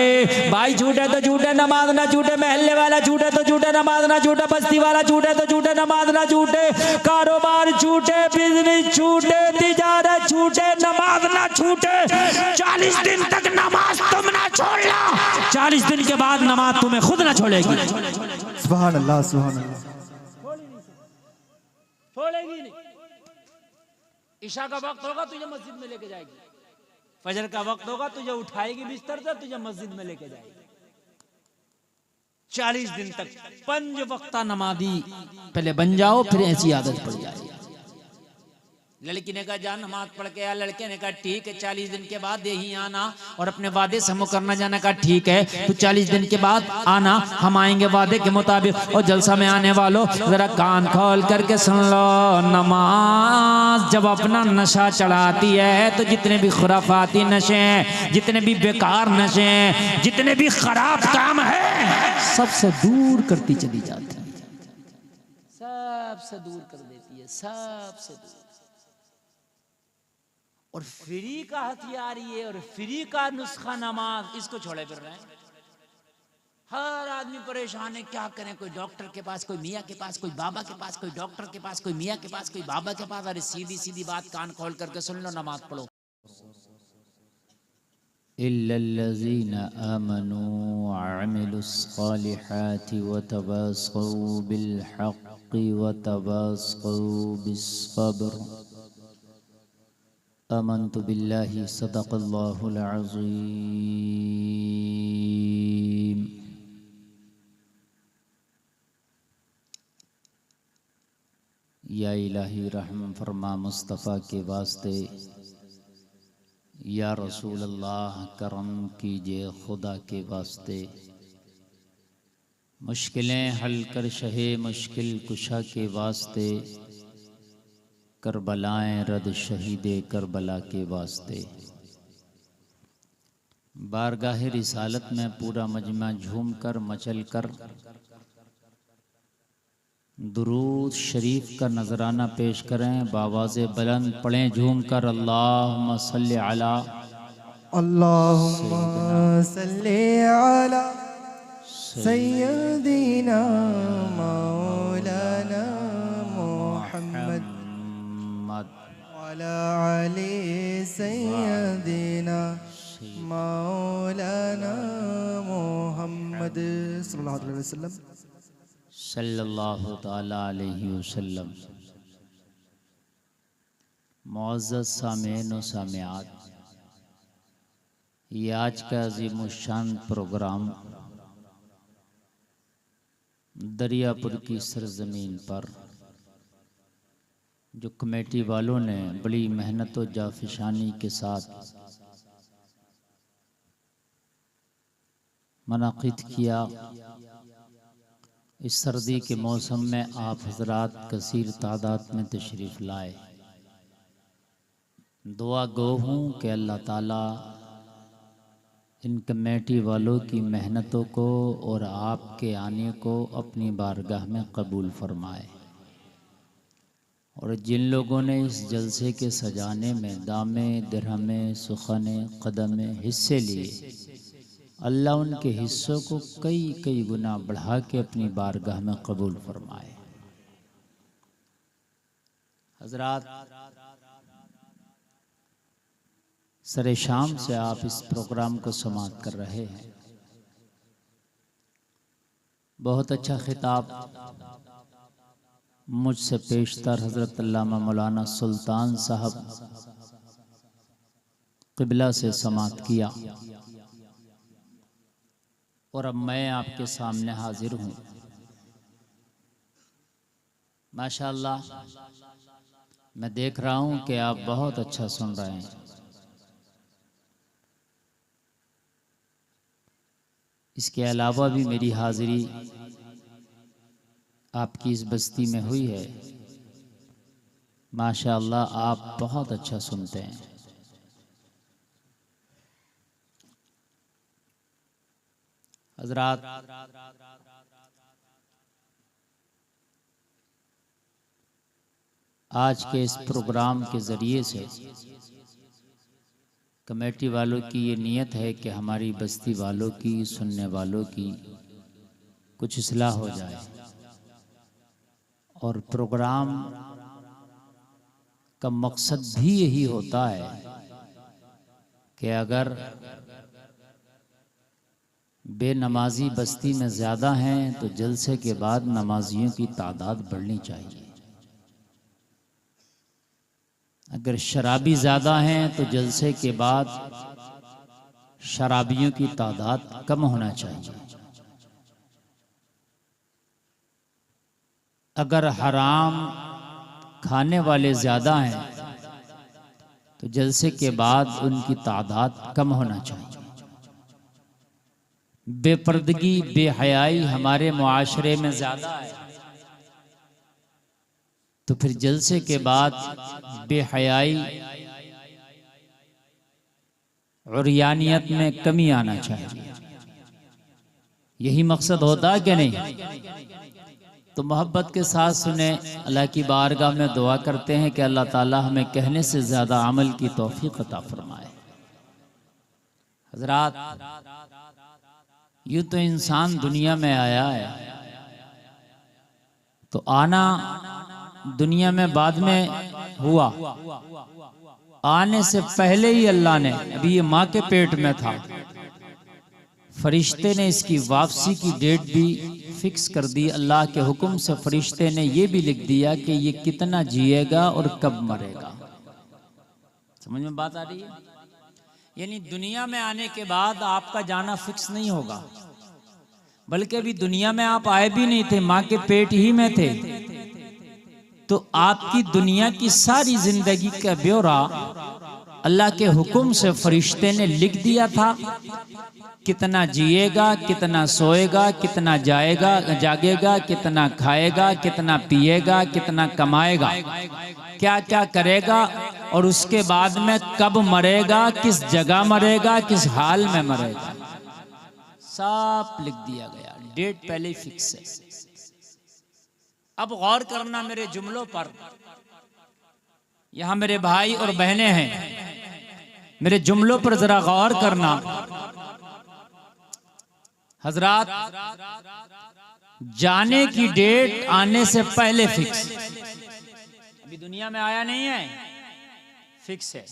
Speaker 1: भाई छूटे तो छूटे नमाज ना छूटे, महल्ले वाला छूटे तो छूटे नमाज ना छूटे, बस्ती वाला छूटे तो छूटे नमाज ना छूटे, कारोबार छूटे, बिजनेस छूटे, तिजारत छूटे, नमाज ना छूटे। 40 दिन तक नमाज तुम ना छोड़ना, 40 दिन के बाद नमाज तुम्हें खुद ना छोड़ेगी।
Speaker 2: सुभान अल्लाह, सुभान अल्लाह।
Speaker 1: छोड़ेगी नहीं। ईशा का वक्त होगा तुझे मस्जिद में लेके जाएगी, फजर का वक्त होगा तुझे उठाएगी बिस्तर से, तुझे मस्जिद में लेके जाएगी। 40 दिन तक 5 वक्ता नमाजी पहले बन जाओ, फिर ऐसी आदत पड़ जाएगी। लड़की ने कहा जा नमाज पढ़ के आ, लड़के ने कहा ठीक है 40 दिन के बाद यही आना और अपने वादे से मुकरना जाना। कहा ठीक है तो 40 दिन के बाद आना, हम आएंगे वादे के मुताबिक। और जलसा में आने वालों जरा कान खोल करके सुन लो, नमाज जब अपना नशा चढ़ाती है तो जितने भी खुराफाती नशे हैं, जितने भी बेकार नशे हैं, जितने भी खराब काम है, सबसे दूर करती चली जाती है, सबसे दूर कर देती है, सबसे दूर। और फ्री का हथियार ये और फ्री का नुस्खा नमाज, इसको छोड़े फिर रहे हैं। हर आदमी परेशान है, क्या करें, कोई डॉक्टर के पास, कोई मियाँ के पास, कोई बाबा के पास, कोई डॉक्टर के पास, कोई मियाँ के पास, कोई बाबा के पास। अरे सीधी सीधी बात कान खोल करके सुन लो, नमाज पढ़ो। इल्लल्लज़ीना आमनू व अमिलुस्सालिहाति व तवासौ बिल हक़्क़ि व तवासौ बिस्सब्र। आमन्तु बिल्लाहि सदक़ल्लाहुल अज़ीम। या इलाही रहम फरमा मुस्तफ़ा के वास्ते, या रसूल अल्लाह करम कीजिए खुदा के वास्ते। मुश्किलें हल कर शहे मुश्किल कुशा के वास्ते, करबलाएं रद शहीदे करबला के वास्ते। बारगाह रिसालत में पूरा मजमा झूम कर मचल कर दुरूद शरीफ का नजराना पेश करें, बावाज़े बुलंद पढ़ें झूम कर, अल्लाहुम्मा सल्ली अला,
Speaker 2: अल्लाहुम्मा सल्ली अला सय्यदिना मौलाना मुहम्मद वाला अली सय्यदिना मौलाना मुहम्मद
Speaker 1: सल्लल्लाहु ताला अलैहि वसल्लम। मुअज़्ज़ज़ सामीन व सामिआत, ये आज का अज़ीमुश्शान प्रोग्राम दरियापुर की सरजमीन पर जो कमेटी वालों ने बड़ी मेहनत व जाफिशानी के साथ मुनाक़िद किया, इस सर्दी के मौसम में आप हजरात कसीर तादाद में तशरीफ़ लाए। दुआ गो हूँ कि अल्लाह ताला इन कमेटी वालों की मेहनतों को और आपके आने को अपनी बारगाह में कबूल फरमाए। और जिन लोगों ने इस जलसे के सजाने में दामे दिरहमे सुखने कदमे हिस्से लिए, अल्लाह उनके हिस्सों को कई कई गुना बढ़ा के अपनी बारगाह में कबूल फरमाए। हजरात, सरे शाम से आप इस प्रोग्राम को समाअत कर रहे हैं। बहुत अच्छा खिताब मुझसे पेशतर हजरत अल्लामा मौलाना सुल्तान साहब क़िबला से समाअत किया और अब मैं आपके सामने हाजिर हूँ। माशाअल्लाह, मैं देख रहा हूँ कि आप बहुत अच्छा सुन रहे हैं। इसके अलावा भी मेरी हाजिरी आपकी इस बस्ती में हुई है। माशाअल्लाह, आप बहुत अच्छा सुनते हैं। हजरात, आज के इस प्रोग्राम के ज़रिए से कमेटी वालों की ये नीयत है कि हमारी बस्ती वालों की, सुनने वालों की कुछ इस्लाह हो जाए। और प्रोग्राम का मकसद भी यही होता है कि अगर बेनमाजी बस्ती में ज़्यादा हैं तो जलसे के बाद नमाजियों की तादाद बढ़नी चाहिए। अगर शराबी ज़्यादा हैं तो जलसे के बाद शराबियों की तादाद कम होना चाहिए। अगर हराम खाने वाले ज़्यादा हैं तो जलसे के बाद उनकी तादाद कम होना चाहिए। बेपर्दगी, बेहयाई हमारे मुआशरे में ज़्यादा है तो फिर जलसे के बाद बेहयाई और यानियत में कमी आना चाहिए। यही मकसद होता है कि नहीं? तो मोहब्बत के साथ सुने, अल्लाह की बारगाह में दुआ करते हैं कि अल्लाह ताला हमें कहने से ज़्यादा अमल की तौफीक अता फरमाए। हजरात, यूँ तो इंसान दुनिया में आया है तो आना दुनिया में बाद में हुआ। आने से पहले ही अल्लाह ने, अभी ये माँ के पेट में था, फरिश्ते ने इसकी वापसी की डेट भी फिक्स कर दी। अल्लाह के हुक्म से फरिश्ते ने ये भी लिख दिया कि ये कितना जिएगा और कब मरेगा। समझ में बात आ रही है? यानी दुनिया में आने के बाद आपका जाना फिक्स नहीं होगा, बल्कि अभी दुनिया में आप आए भी नहीं थे, माँ के पेट ही में थे। तो आपकी दुनिया की सारी जिंदगी का ब्यौरा अल्लाह के हुक्म से फरिश्ते ने लिख दिया था। कितना जिएगा, कितना सोएगा, कितना जागेगा, कितना खाएगा, कितना पिएगा, कितना कमाएगा, क्या क्या करेगा और उसके बाद में कब मरेगा, किस जगह मरेगा, किस हाल में मरेगा, सब लिख दिया गया। डेट पहले ही फिक्स है। अब गौर करना मेरे जुमलों पर। यहां मेरे भाई और बहनें हैं, मेरे जुमलों पर जरा गौर करना। हजरात, जाने की डेट आने से पहले फिक्स। अभी दुनिया में आया नहीं है, फिक्स है।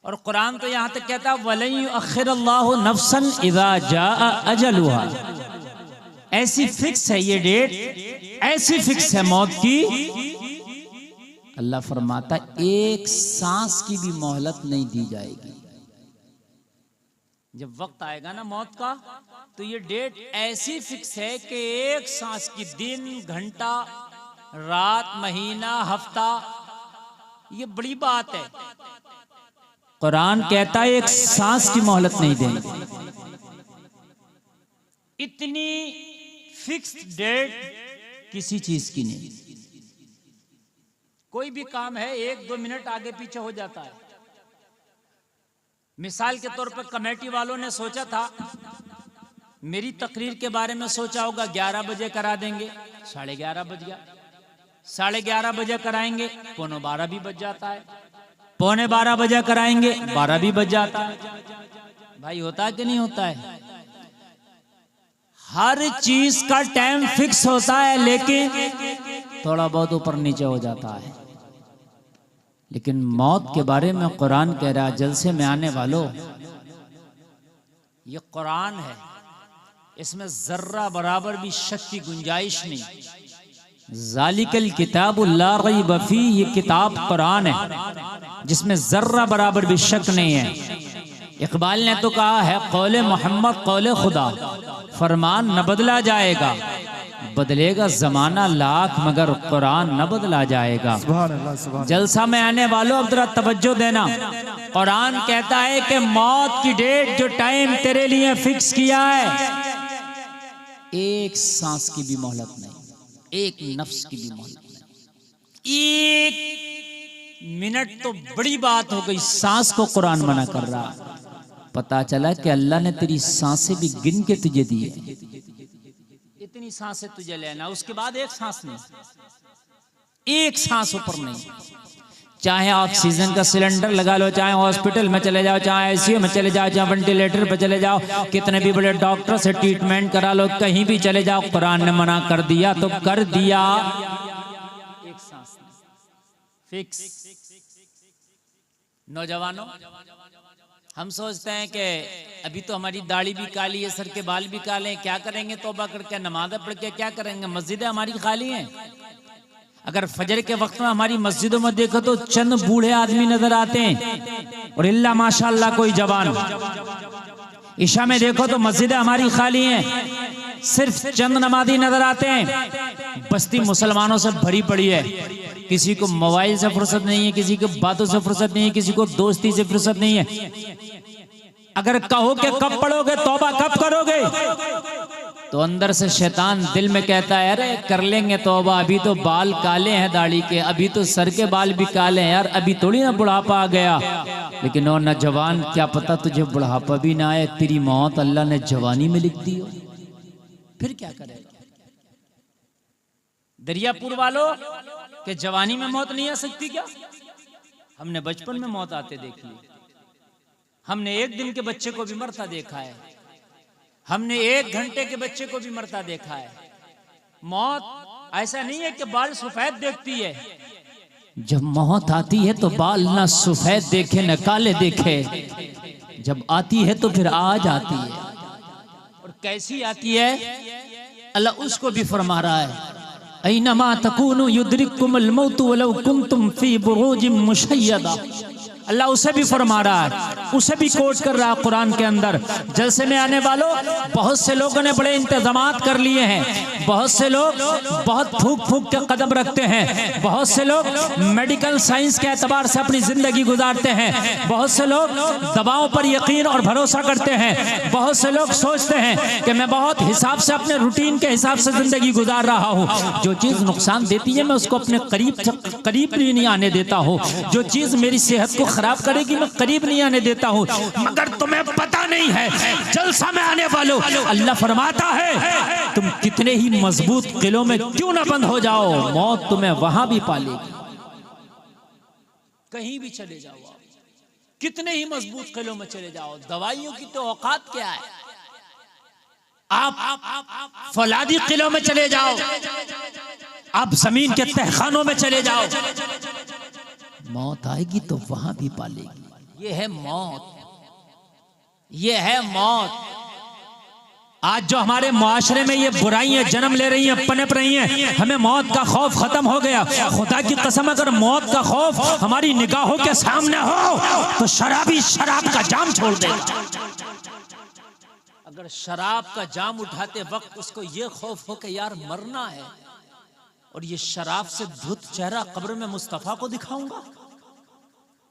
Speaker 1: और कुरान तो यहां तक कहता है वलन युअख्खिरुल्लाहु नफ्सन इज़ा जाअ अजलुहा। ऐसी फिक्स है ये डेट, ऐसी फिक्स है मौत की। अल्लाह फरमाता एक सांस की भी मोहलत नहीं दी जाएगी। जब वक्त आएगा ना मौत का, तो ये डेट ऐसी फिक्स है कि एक सांस की, दिन, घंटा, रात, महीना, हफ्ता, ये बड़ी बात है। कुरान कहता है एक सांस की मोहलत नहीं देंगे। इतनी फिक्स्ड डेट किसी चीज की नहीं। कोई भी काम है 1-2 मिनट आगे पीछे हो जाता है। मिसाल के तौर पर कमेटी वालों ने सोचा था, मेरी तकरीर के बारे में सोचा होगा 11 बजे करा देंगे, 11:30 बज गया। 11:30 बजे कराएंगे, 11:15 भी बज जाता है। 11:15 बजे कराएंगे, 12 भी बज जाता है। भाई होता है कि नहीं होता है? हर चीज का टाइम फिक्स होता है, लेकिन थोड़ा बहुत ऊपर नीचे हो जाता है। लेकिन मौत के बारे में कुरान कह रहा है, जलसे में आने वालों, ये कुरान है, इसमें जर्रा बराबर भी शक की गुंजाइश नहीं। ज़ालिकल किताबुल ला रैब फीह, ये किताब कुरान है जिसमें जर्रा बराबर भी शक नहीं है। इकबाल ने तो कहा है, कौले मोहम्मद कौले खुदा, फरमान न बदला जाएगा, बदलेगा जमाना लाख मगर कुरान न बदला जाएगा।
Speaker 2: सुभान अल्लाह, सुभान
Speaker 1: जलसा में आने वालों अब जरा तवज्जो देना। कुरान कहता है कि मौत की डेट, जो टाइम तेरे लिए फिक्स किया है, एक सांस की भी मोहलत नहीं, एक नफ्स की भी मोहलत नहीं, एक मिनट तो बड़ी बात हो गई, सांस को कुरान मना कर रहा। पता चला कि अल्लाह ने तेरी सांसें भी गिन के तुझे दी है, इतनी सांसें तुझे लेना, उसके बाद एक सांस नहीं, एक सांस ऊपर नहीं। चाहे ऑक्सीजन का सिलेंडर लगा लो, चाहे हॉस्पिटल में चले जाओ, चाहे आईसीयू में चले जाओ, चाहे वेंटिलेटर पे चले जाओ, कितने भी बड़े डॉक्टर से ट्रीटमेंट करा लो, कहीं भी चले जाओ, कुरान ने मना कर दिया तो कर दिया, एक सांस फिक्स। नौजवानों, हम सोचते हैं कि अभी तो हमारी दाढ़ी भी काली है, सर के बाल भी काले हैं, क्या करेंगे, तौबा करके नमाज़ पढ़ के क्या करेंगे, मस्जिदें हमारी खाली हैं। अगर फजर के वक्त में हमारी मस्जिदों में देखो तो चंद बूढ़े आदमी नजर आते हैं और इल्ला माशाअल्लाह कोई जवान। ईशा में देखो तो मस्जिदें हमारी खाली हैं, सिर्फ चंद नमाजी नजर आते हैं। बस्ती मुसलमानों से भरी पड़ी है, किसी को मोबाइल से फुर्सत नहीं है, किसी को बातों से फुर्सत नहीं है, किसी को दोस्ती से फुर्सत नहीं है। अगर कहो कि कब पढ़ोगे, तौबा कब करोगे, तो अंदर से शैतान दिल में कहता है, अरे कर लेंगे तौबा, अभी तो बाल काले हैं दाढ़ी के, अभी तो सर के बाल भी काले हैं यार, अभी थोड़ी ना बुढ़ापा आ गया। लेकिन ओ नौजवान, क्या पता तुझे बुढ़ापा भी ना आए, तेरी मौत अल्लाह ने जवानी में लिख दी हो, फिर क्या करेगा। दरियापुर वालों के जवानी में मौत नहीं आ सकती क्या? हमने बचपन में मौत आते देख ली, हमने एक दिन के बच्चे को भी मरता देखा है, हमने एक घंटे के बच्चे को भी मरता देखा है। मौत ऐसा नहीं है कि बाल सफेद देखती है, जब मौत आती है तो बाल ना सफेद देखे न काले देखे, जब आती है तो फिर आज आती है। और कैसी आती है, अल्लाह उसको भी फरमा रहा है, ऐनमा तकूनु युद्रिकुमुल मौतु वलौ कुंतुम फी बुरूजिम मुशय्यदा। अल्लाह उसे भी फरमा रहा है, उसे भी कोट कर रहा है कुरान के अंदर। जलसे में आने वालों, बहुत से लोगों ने बड़े इंतजामात कर लिए हैं, बहुत से लोग बहुत फूक फूक के कदम रखते हैं, बहुत से लोग मेडिकल साइंस के एतबार से अपनी जिंदगी गुजारते हैं, बहुत से लोग दवाओं पर यकीन और भरोसा करते हैं, बहुत से लोग सोचते हैं कि मैं बहुत हिसाब से अपने रूटीन के हिसाब से जिंदगी गुजार रहा हूँ, जो चीज़ नुकसान देती है मैं उसको अपने करीब नहीं आने देता हूँ, जो चीज़ मेरी सेहत को खराब करेगी मैं करीब नहीं आने देता हूँ। मगर तुम्हें पता नहीं है, जलसा में आने वालों, अल्लाह फरमाता है, तुम कितने ही मजबूत किलों में क्यों ना बंद हो जाओ, मौत तुम्हें वहां भी पालेगी। कहीं भी चले जाओ आप, कितने ही मजबूत किलों में चले जाओ, दवाइयों की तो औकात क्या है। आप फौलादी किलों में चले जाओ, आप जमीन के तहखानों में चले जाओ, मौत आएगी तो वहां भी पालेगी। ये है मौत, ये है मौत। आज जो हमारे मुआशरे में ये बुराइयां जन्म ले रही हैं, पनप रही हैं, हमें मौत का खौफ खत्म हो गया। खुदा की कसम, अगर मौत का खौफ हमारी निगाहों के सामने हो तो शराबी शराब का जाम छोड़ देगा। अगर शराब का जाम उठाते वक्त उसको ये खौफ हो कि यार मरना है, और ये शराब से धुत चेहरा कब्र में मुस्तफा को दिखाऊंगा,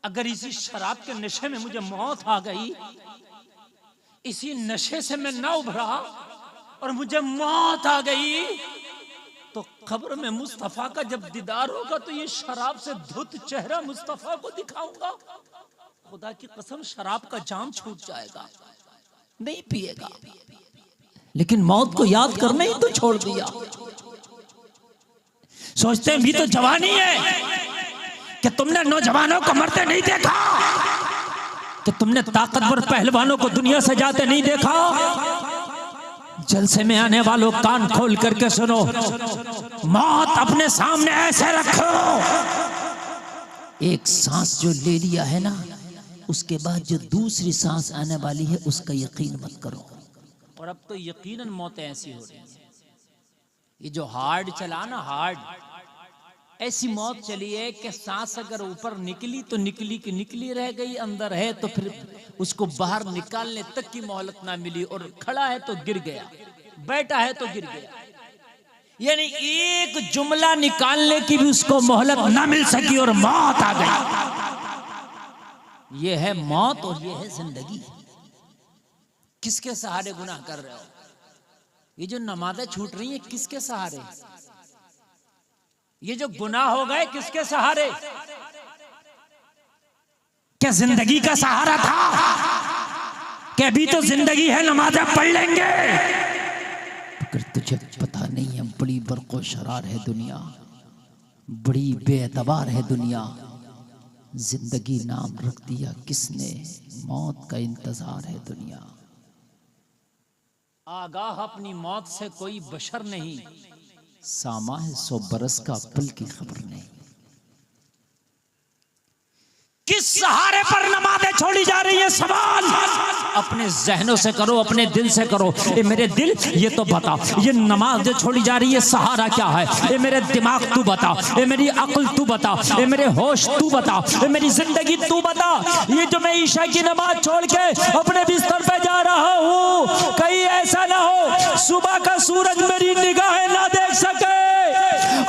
Speaker 1: अगर इसी शराब के नशे में मुझे मौत आ गई, इसी नशे से मैं ना उभरा और मुझे मौत आ गई, तो कब्र में मुस्तफा का जब दीदार होगा तो ये शराब से धुत चेहरा मुस्तफा को दिखाऊंगा। खुदा की कसम, शराब का जाम छूट जाएगा, नहीं पिएगा। लेकिन मौत को याद करना ही तो छोड़ दिया। सोचते हैं भी तो जवानी है, कि तुमने नौजवानों को मरते नहीं देखा, कि तुमने ताकतवर पहलवानों को दुनिया से जाते नहीं देखा। जलसे में आने वालों, कान खोल करके सुनो, मौत अपने सामने ऐसे रखो एक सांस जो ले लिया है ना, उसके बाद जो दूसरी सांस आने वाली है उसका यकीन मत करो। और अब तो यकीनन मौतें ऐसी हो रही हैं, ये जो हार्ड चला ना, हार्ड ऐसी मौत चली है कि सांस अगर ऊपर निकली तो निकली की निकली रह गई, अंदर है तो फिर उसको बाहर निकालने तक की मोहलत ना मिली, और खड़ा है तो गिर गया, बैठा है तो गिर गया, यानी एक जुमला निकालने की भी उसको मोहलत ना मिल सकी और मौत आ गई। ये है मौत और ये है जिंदगी। किसके सहारे गुनाह कर रहे हो? ये जो नमाजें छूट रही हैं किसके सहारे? ये जो गुनाह हो गए किसके सहारे? क्या जिंदगी का सहारा था कि अभी तो जिंदगी है नमाजें पढ़ लेंगे? अगर तुझे पता नहीं है बड़ी बरको शरार है दुनिया, बड़ी बेएतबार है दुनिया। जिंदगी नाम रख दिया किसने, मौत का इंतजार है दुनिया। आगाह अपनी मौत से कोई बशर नहीं, सामा है 100 बरस का पल की खबर नहीं। किस सहारे पर नमाजें छोड़ी जा रही है? सवाल अपने जहनों से करो, अपने दिल से करो। ए मेरे दिल ये तो बता, ये नमाज जो छोड़ी जा रही है सहारा क्या है? ए मेरे दिमाग तू बता, ए मेरी अक्ल तू बता, ए मेरे होश तू बता, ए मेरी जिंदगी तू बता। ये जो मैं ईशा की नमाज छोड़ के अपने बिस्तर पे जा रहा हूँ, कहीं ऐसा ना हो सुबह का सूरज मेरी निगाहें ना देख सके।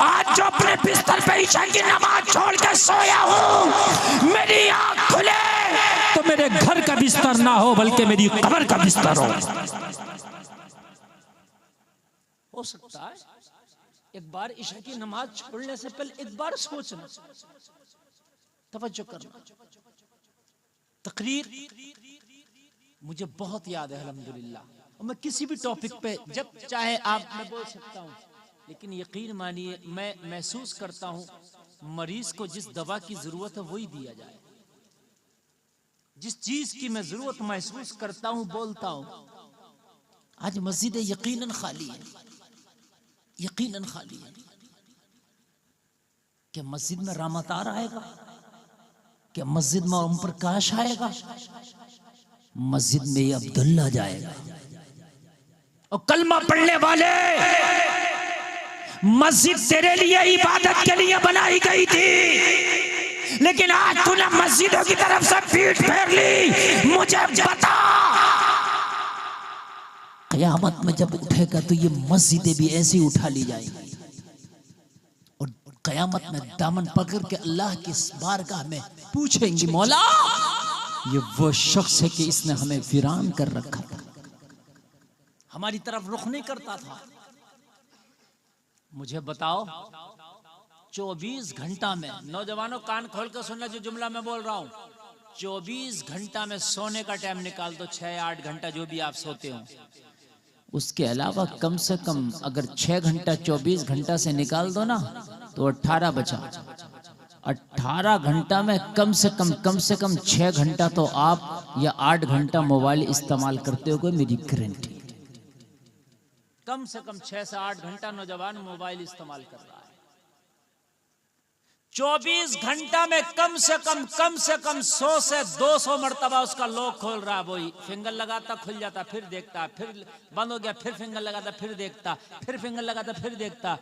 Speaker 1: आज जो अपने बिस्तर पे ईशा की नमाज छोड़ के सोया हूँ, मेरी आंख खुले तो मेरे घर का बिस्तर ना हो बल्कि मेरी कब्र का बिस्तर हो सकता है। एक बार ईशा की नमाज छोड़ने से पहले एक बार सोचना, तवज्जो करना। तकरीर मुझे बहुत याद है अल्हम्दुलिल्लाह, और मैं किसी भी टॉपिक पे जब चाहे आप मैं बोल सकता हूँ, लेकिन यकीन मानिए मैं महसूस करता हूँ मरीज को जिस दवा की जरूरत है वही दिया जाए। जिस चीज की मैं जरूरत महसूस करता हूं बोलता हूं। आज मस्जिद यकीनन खाली है, यकीनन खाली है। क्या मस्जिद में रामतार आएगा? क्या मस्जिद में ओम प्रकाश आएगा? मस्जिद में ये अब्दुल्ला जाएगा। और कलमा पढ़ने वाले, मस्जिद तेरे लिए इबादत के लिए बनाई गई थी, लेकिन आज तूने मस्जिदों की तरफ से पीठ फेर ली। मुझे बता, क़यामत में जब उठेगा तो ये मस्जिदें भी ऐसी उठा ली जाएंगी, और क़यामत में दामन पकड़ के अल्लाह की बारगाह में पूछेंगी, मौला ये वो शख्स है कि इसने हमें वीरान कर रखा था, हमारी तरफ रुख नहीं करता था। मुझे बताओ 24 घंटा में, नौजवानों कान खोल कर सुनना जो जुमला मैं बोल रहा हूं, 24 घंटा में सोने का टाइम निकाल दो, 6-8 घंटा जो भी आप सोते हो, उसके अलावा कम से कम अगर 6 घंटा 24 घंटा से निकाल दो ना तो 18 बचा। 18 घंटा में कम से कम 6 घंटा तो आप या 8 घंटा मोबाइल इस्तेमाल करते हो, मेरी गारंटी। कम से कम 6 से 8 घंटा नौजवान मोबाइल इस्तेमाल कर रहा है। 24 घंटा में कम से कम 100 से 200 मरतबा उसका लॉक खोल रहा है। वही फिंगर लगाता खुल जाता, फिर देखता, फिर बंद हो गया, फिर फिंगर लगाता, फिर देखता, फिर फिंगर लगाता, फिर देखता।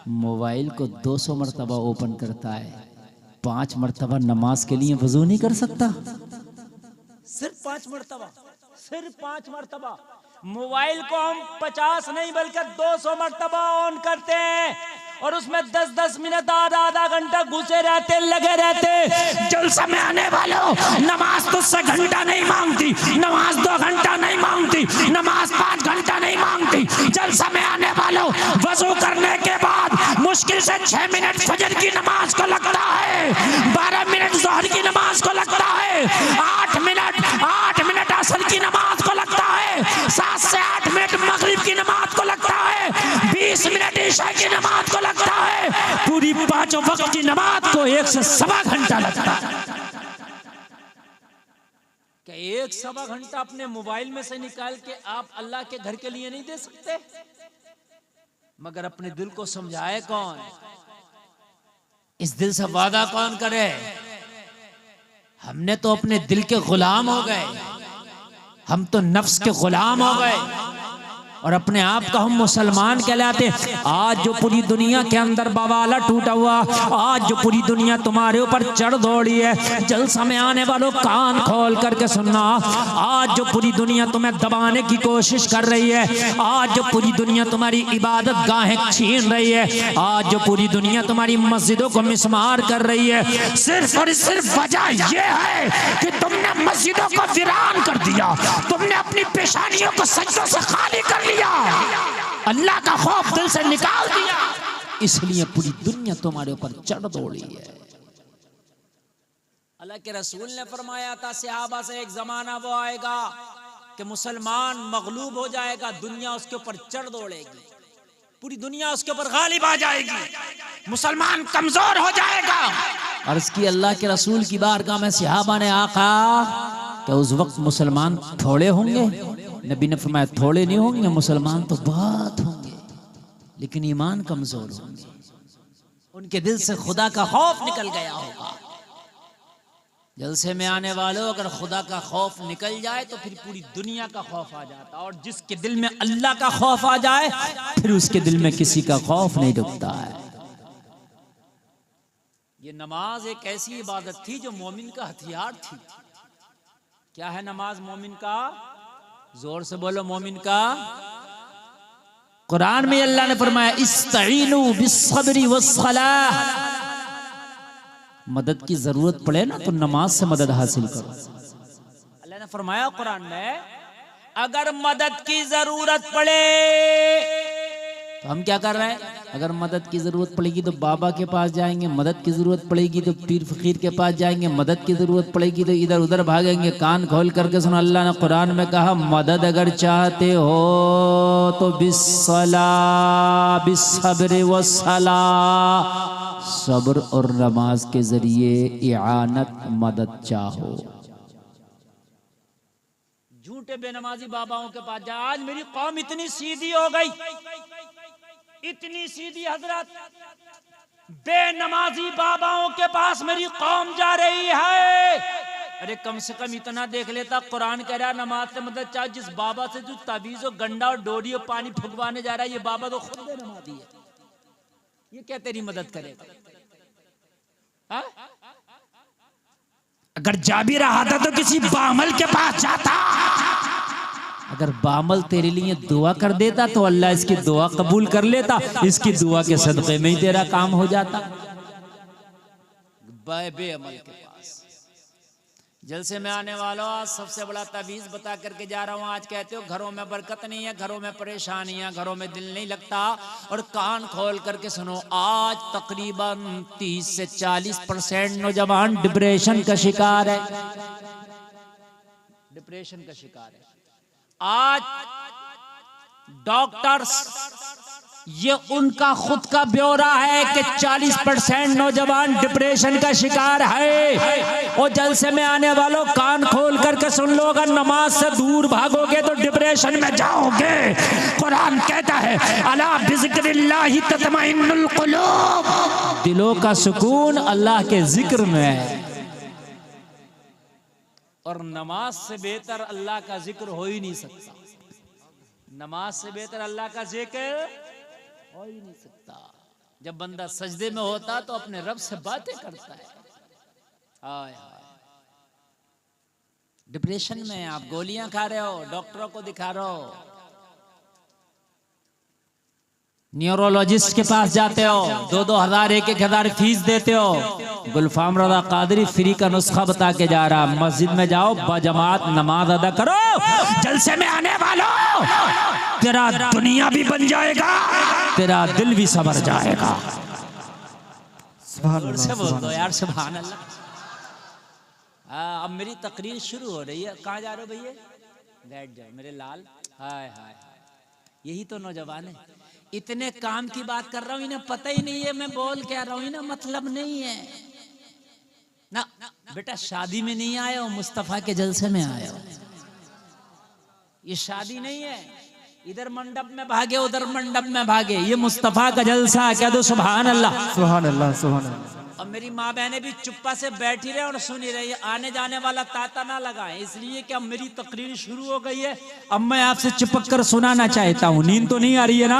Speaker 1: मोबाइल को 200 मरतबा ओपन करता है, 5 मरतबा नमाज के लिए वजू नहीं कर सकता। सिर्फ 5 मरतबा, सिर्फ 5 मरतबा। मोबाइल को हम 50 नहीं बल्कि 200 मरतबा ऑन करते हैं, और उसमें 10-10 मिनट आधा घंटा घुसे रहते, लगे रहते। जलसा में आने वालों, नमाज तुझसे घंटा नहीं मांगती, नमाज 2 घंटा नहीं मांगती, नमाज 5 घंटा नहीं मांगती। जलसा में आने वालों, वजू करने के बाद मुश्किल से 6 मिनट फजर की नमाज को लगता है, 12 मिनट ज़ोहर की नमाज को लगता है, 8 मिनट असर की नमाज को लगता है, 7 से 8 मिनट मगरिब की नमाज को लगता है, 20 मिनट ईशा की नमाज को लगता है, पूरी 5 वक्त की नमाज को 1 से 1.25 घंटा लगता है। क्या 1-1.25 घंटा अपने मोबाइल में से निकाल के आप अल्लाह के घर के लिए नहीं दे सकते? मगर अपने दिल को समझाए कौन? इस दिल से वादा कौन करे हमने तो अपने दिल के गुलाम हो गए, हम तो नफ्स के गुलाम हो गए और अपने आप को हम मुसलमान कहलाते। आज जो पूरी दुनिया के अंदर बवाला टूटा हुआ, आज जो पूरी दुनिया तुम्हारे ऊपर चढ़ दौड़ी है, जलसा में आने वालों कान खोल करके सुनना, आज जो पूरी दुनिया तुम्हें दबाने की कोशिश कर रही है, आज जो पूरी दुनिया तुम्हारी इबादत गाहें छीन रही है, आज जो पूरी दुनिया तुम्हारी मस्जिदों को मिसमार कर रही है, सिर्फ और सिर्फ वजह यह है कि तुमने मस्जिदों को वीरान कर दिया, तुमने अपनी पेशानियों को सज्जों से खाली कर लिया, अल्लाह का खौफ दिल से निकाल दिया, इसलिए पूरी दुनिया तुम्हारे ऊपर चढ़ दौड़ी है। अल्लाह के रसूल ने फरमाया था सहाबा से, एक जमाना वो आएगा कि मुसलमान मगलूब हो जाएगा, दुनिया उसके ऊपर चढ़ दौड़ेगी, पूरी दुनिया उसके ऊपर गालिब आ जाएगी, मुसलमान कमजोर हो जाएगा। अर्ज़ की अल्लाह के रसूल की बारगाह में सहाबा ने, आका क्या उस वक्त मुसलमान थोड़े होंगे? नबी ने फरमाया थोड़े नहीं होंगे, मुसलमान तो बहुत होंगे, लेकिन ईमान कमजोर होंगे, उनके दिल से खुदा का खौफ निकल गया होगा। जलसे में आने वालों, अगर खुदा का खौफ निकल जाए तो फिर पूरी दुनिया का खौफ आ जाता, और जिसके दिल में अल्लाह का खौफ आ जाए फिर उसके दिल में किसी का खौफ नहीं डूबता है। ये नमाज एक ऐसी इबादत थी जो मोमिन का हथियार थी। क्या है नमाज मोमिन का? जोर से बोलो, मोमिन का। कुरान में अल्लाह ने फरमाया इस्तईनु बिस्सब्रि वस्सलाह, मदद की जरूरत पड़े ना तो नमाज से मदद हासिल करो। अल्लाह ने फरमाया कुरान में, अगर मदद की जरूरत पड़े तो हम क्या कर रहे हैं? अगर मदद की जरूरत पड़ेगी तो बाबा के पास जाएंगे, मदद की जरूरत पड़ेगी तो पीर फकीर के पास जाएंगे, मदद की जरूरत पड़ेगी तो इधर उधर भागेंगे। कान खोल करके सुनो, अल्लाह ने कुरान में कहा, मदद अगर चाहते हो तो बिस्सला बिस्सब्र वस्सला, सब्र और नमाज के जरिए इआनत मदद चाहो। झूठे बेनमाजी बाबाओं के पास जा। आज मेरी कौम इतनी सीधी हो गई, इतनी सीधी हजरत, बेनमाजी बाबाओं के पास मेरी कौम जा रही है। अरे कम से कम इतना देख लेता, कुरान कह रहा नमाज से मदद चाहे। जिस बाबा से जो ताबीज और गंडा और डोरी और पानी फुकवाने जा रहा है, ये बाबा तो खुद बेनमाजी है, ये क्या तेरी मदद करेगा? हा? अगर जा भी रहा था तो किसी बामल के पास जाता। अगर बामल तेरे लिए दुआ कर देता तो अल्लाह इसकी दुआ कबूल कर लेता, इसकी दुआ के सदक़े में ही तेरा काम हो जाता। बेअमल के पास। जलसे में आने वालों, आज सबसे बड़ा तवीज़ बता करके जा रहा हूँ। आज कहते हो घरों में बरकत नहीं है, घरों में परेशानियां, घरों में दिल नहीं लगता, और कान खोल करके सुनो, आज तकरीबन 30 से 40% नौजवान डिप्रेशन का शिकार है, डिप्रेशन का शिकार है। आज डॉक्टर्स, ये उनका खुद का ब्यौरा है कि 40% नौजवान डिप्रेशन का शिकार है। और जलसे में आने वालों, कान खोल करके सुन लो, अगर नमाज से दूर भागोगे तो डिप्रेशन में जाओगे। कुरान कहता है अला बिज़िक्रिल्लाहि तत्मइन्नुल कुलूब, दिलों का सुकून अल्लाह के जिक्र में है। और नमाज से बेहतर अल्लाह का जिक्र हो ही नहीं सकता, नमाज से बेहतर अल्लाह का जिक्र हो ही नहीं सकता। जब बंदा सजदे में होता तो अपने रब से बातें करता है। हाय हाय, डिप्रेशन में आप गोलियां खा रहे हो, डॉक्टरों को दिखा रहे हो, न्यूरोलॉजिस्ट के पास जाते हो, 2-2 हज़ार 1-1 हज़ार फीस देते हो। गुलफाम रज़ा कादरी फ्री का नुस्खा बता के जा रहा, मस्जिद में जाओ, बजमात नमाज अदा करो। जलसे में आने वालों, तेरा दुनिया भी बन जाएगा, तेरा दिल भी संवर जाएगा।
Speaker 2: सुभान
Speaker 1: से बोल
Speaker 2: अल्लाह,
Speaker 1: दो यार, सुभान अल्लाह। अब मेरी तकरीर शुरू हो रही है। कहाँ जा रहे हो भैया? बैठ जाओ मेरे लाल। हाय हाय हाय, यही तो नौजवान है। इतने काम की बात कर रहा हूँ, इन्हें पता ही नहीं है मैं बोल क्या रहा हूँ, इन्हें मतलब नहीं है ना। बेटा शादी में नहीं आए हो, मुस्तफा के जलसे में आए हो। ये शादी नहीं है, इधर मंडप में भागे उधर मंडप में भागे, ये मुस्तफा का जलसा। क्या दो सुभान अल्लाह,
Speaker 2: सुभान अल्लाह, सुभान अल्लाह।
Speaker 1: अब मेरी माँ बहनें भी चुप्पा से बैठी रहे और सुनी रही, आने जाने वाला तांता ना लगाए, इसलिए कि अब मेरी तकरीर शुरू हो गई है, अब मैं आपसे चिपक कर सुनाना चाहता हूँ। नींद तो नहीं आ रही है ना?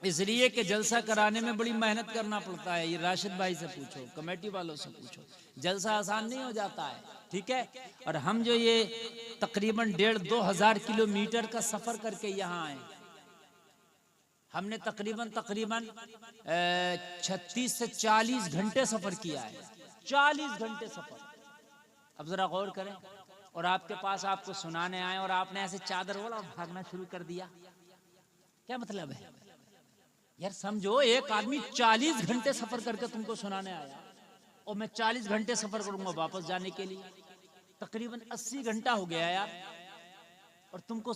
Speaker 1: इसलिए कि जलसा कराने में बड़ी मेहनत करना पड़ता है। ये राशिद भाई से पूछो, कमेटी वालों से पूछो, जलसा आसान नहीं हो जाता है, ठीक है। और हम जो ये तकरीबन 1,500-2,000 किलोमीटर का सफर करके यहाँ आए, हमने तकरीबन 36 से 40 घंटे सफर किया है, 40 घंटे सफर। अब जरा गौर करें, और आपके पास आपको सुनाने आए और आपने ऐसे चादर ओढ़ा और भागना शुरू कर दिया, क्या मतलब है यार? समझो, एक आदमी 40 घंटे सफर करके तुमको सुनाने आया और मैं 40 घंटे सफर करूंगा वापस जाने के लिए, तकरीबन 80 घंटा हो गया यार, और तुमको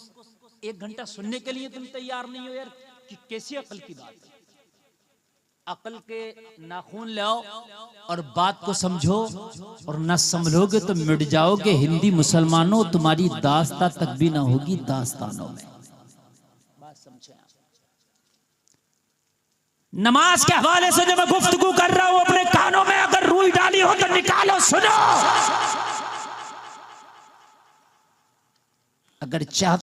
Speaker 1: 1 घंटा सुनने के लिए तुम तैयार नहीं हो यार, कि कैसी अकल की बात है? अकल के नाखून लाओ और बात को समझो, और न संभलोगे तो मिट जाओगे। हिंदी मुसलमानों, तुम्हारी दास्तां तक भी ना होगी दास्तानों में। बात समझे? नमाज के हवाले से जब मैं गुफ्तगू कर रहा हूं, अपने कानों में अगर रुई डाली हो तो निकालो, सुनो। अगर चाह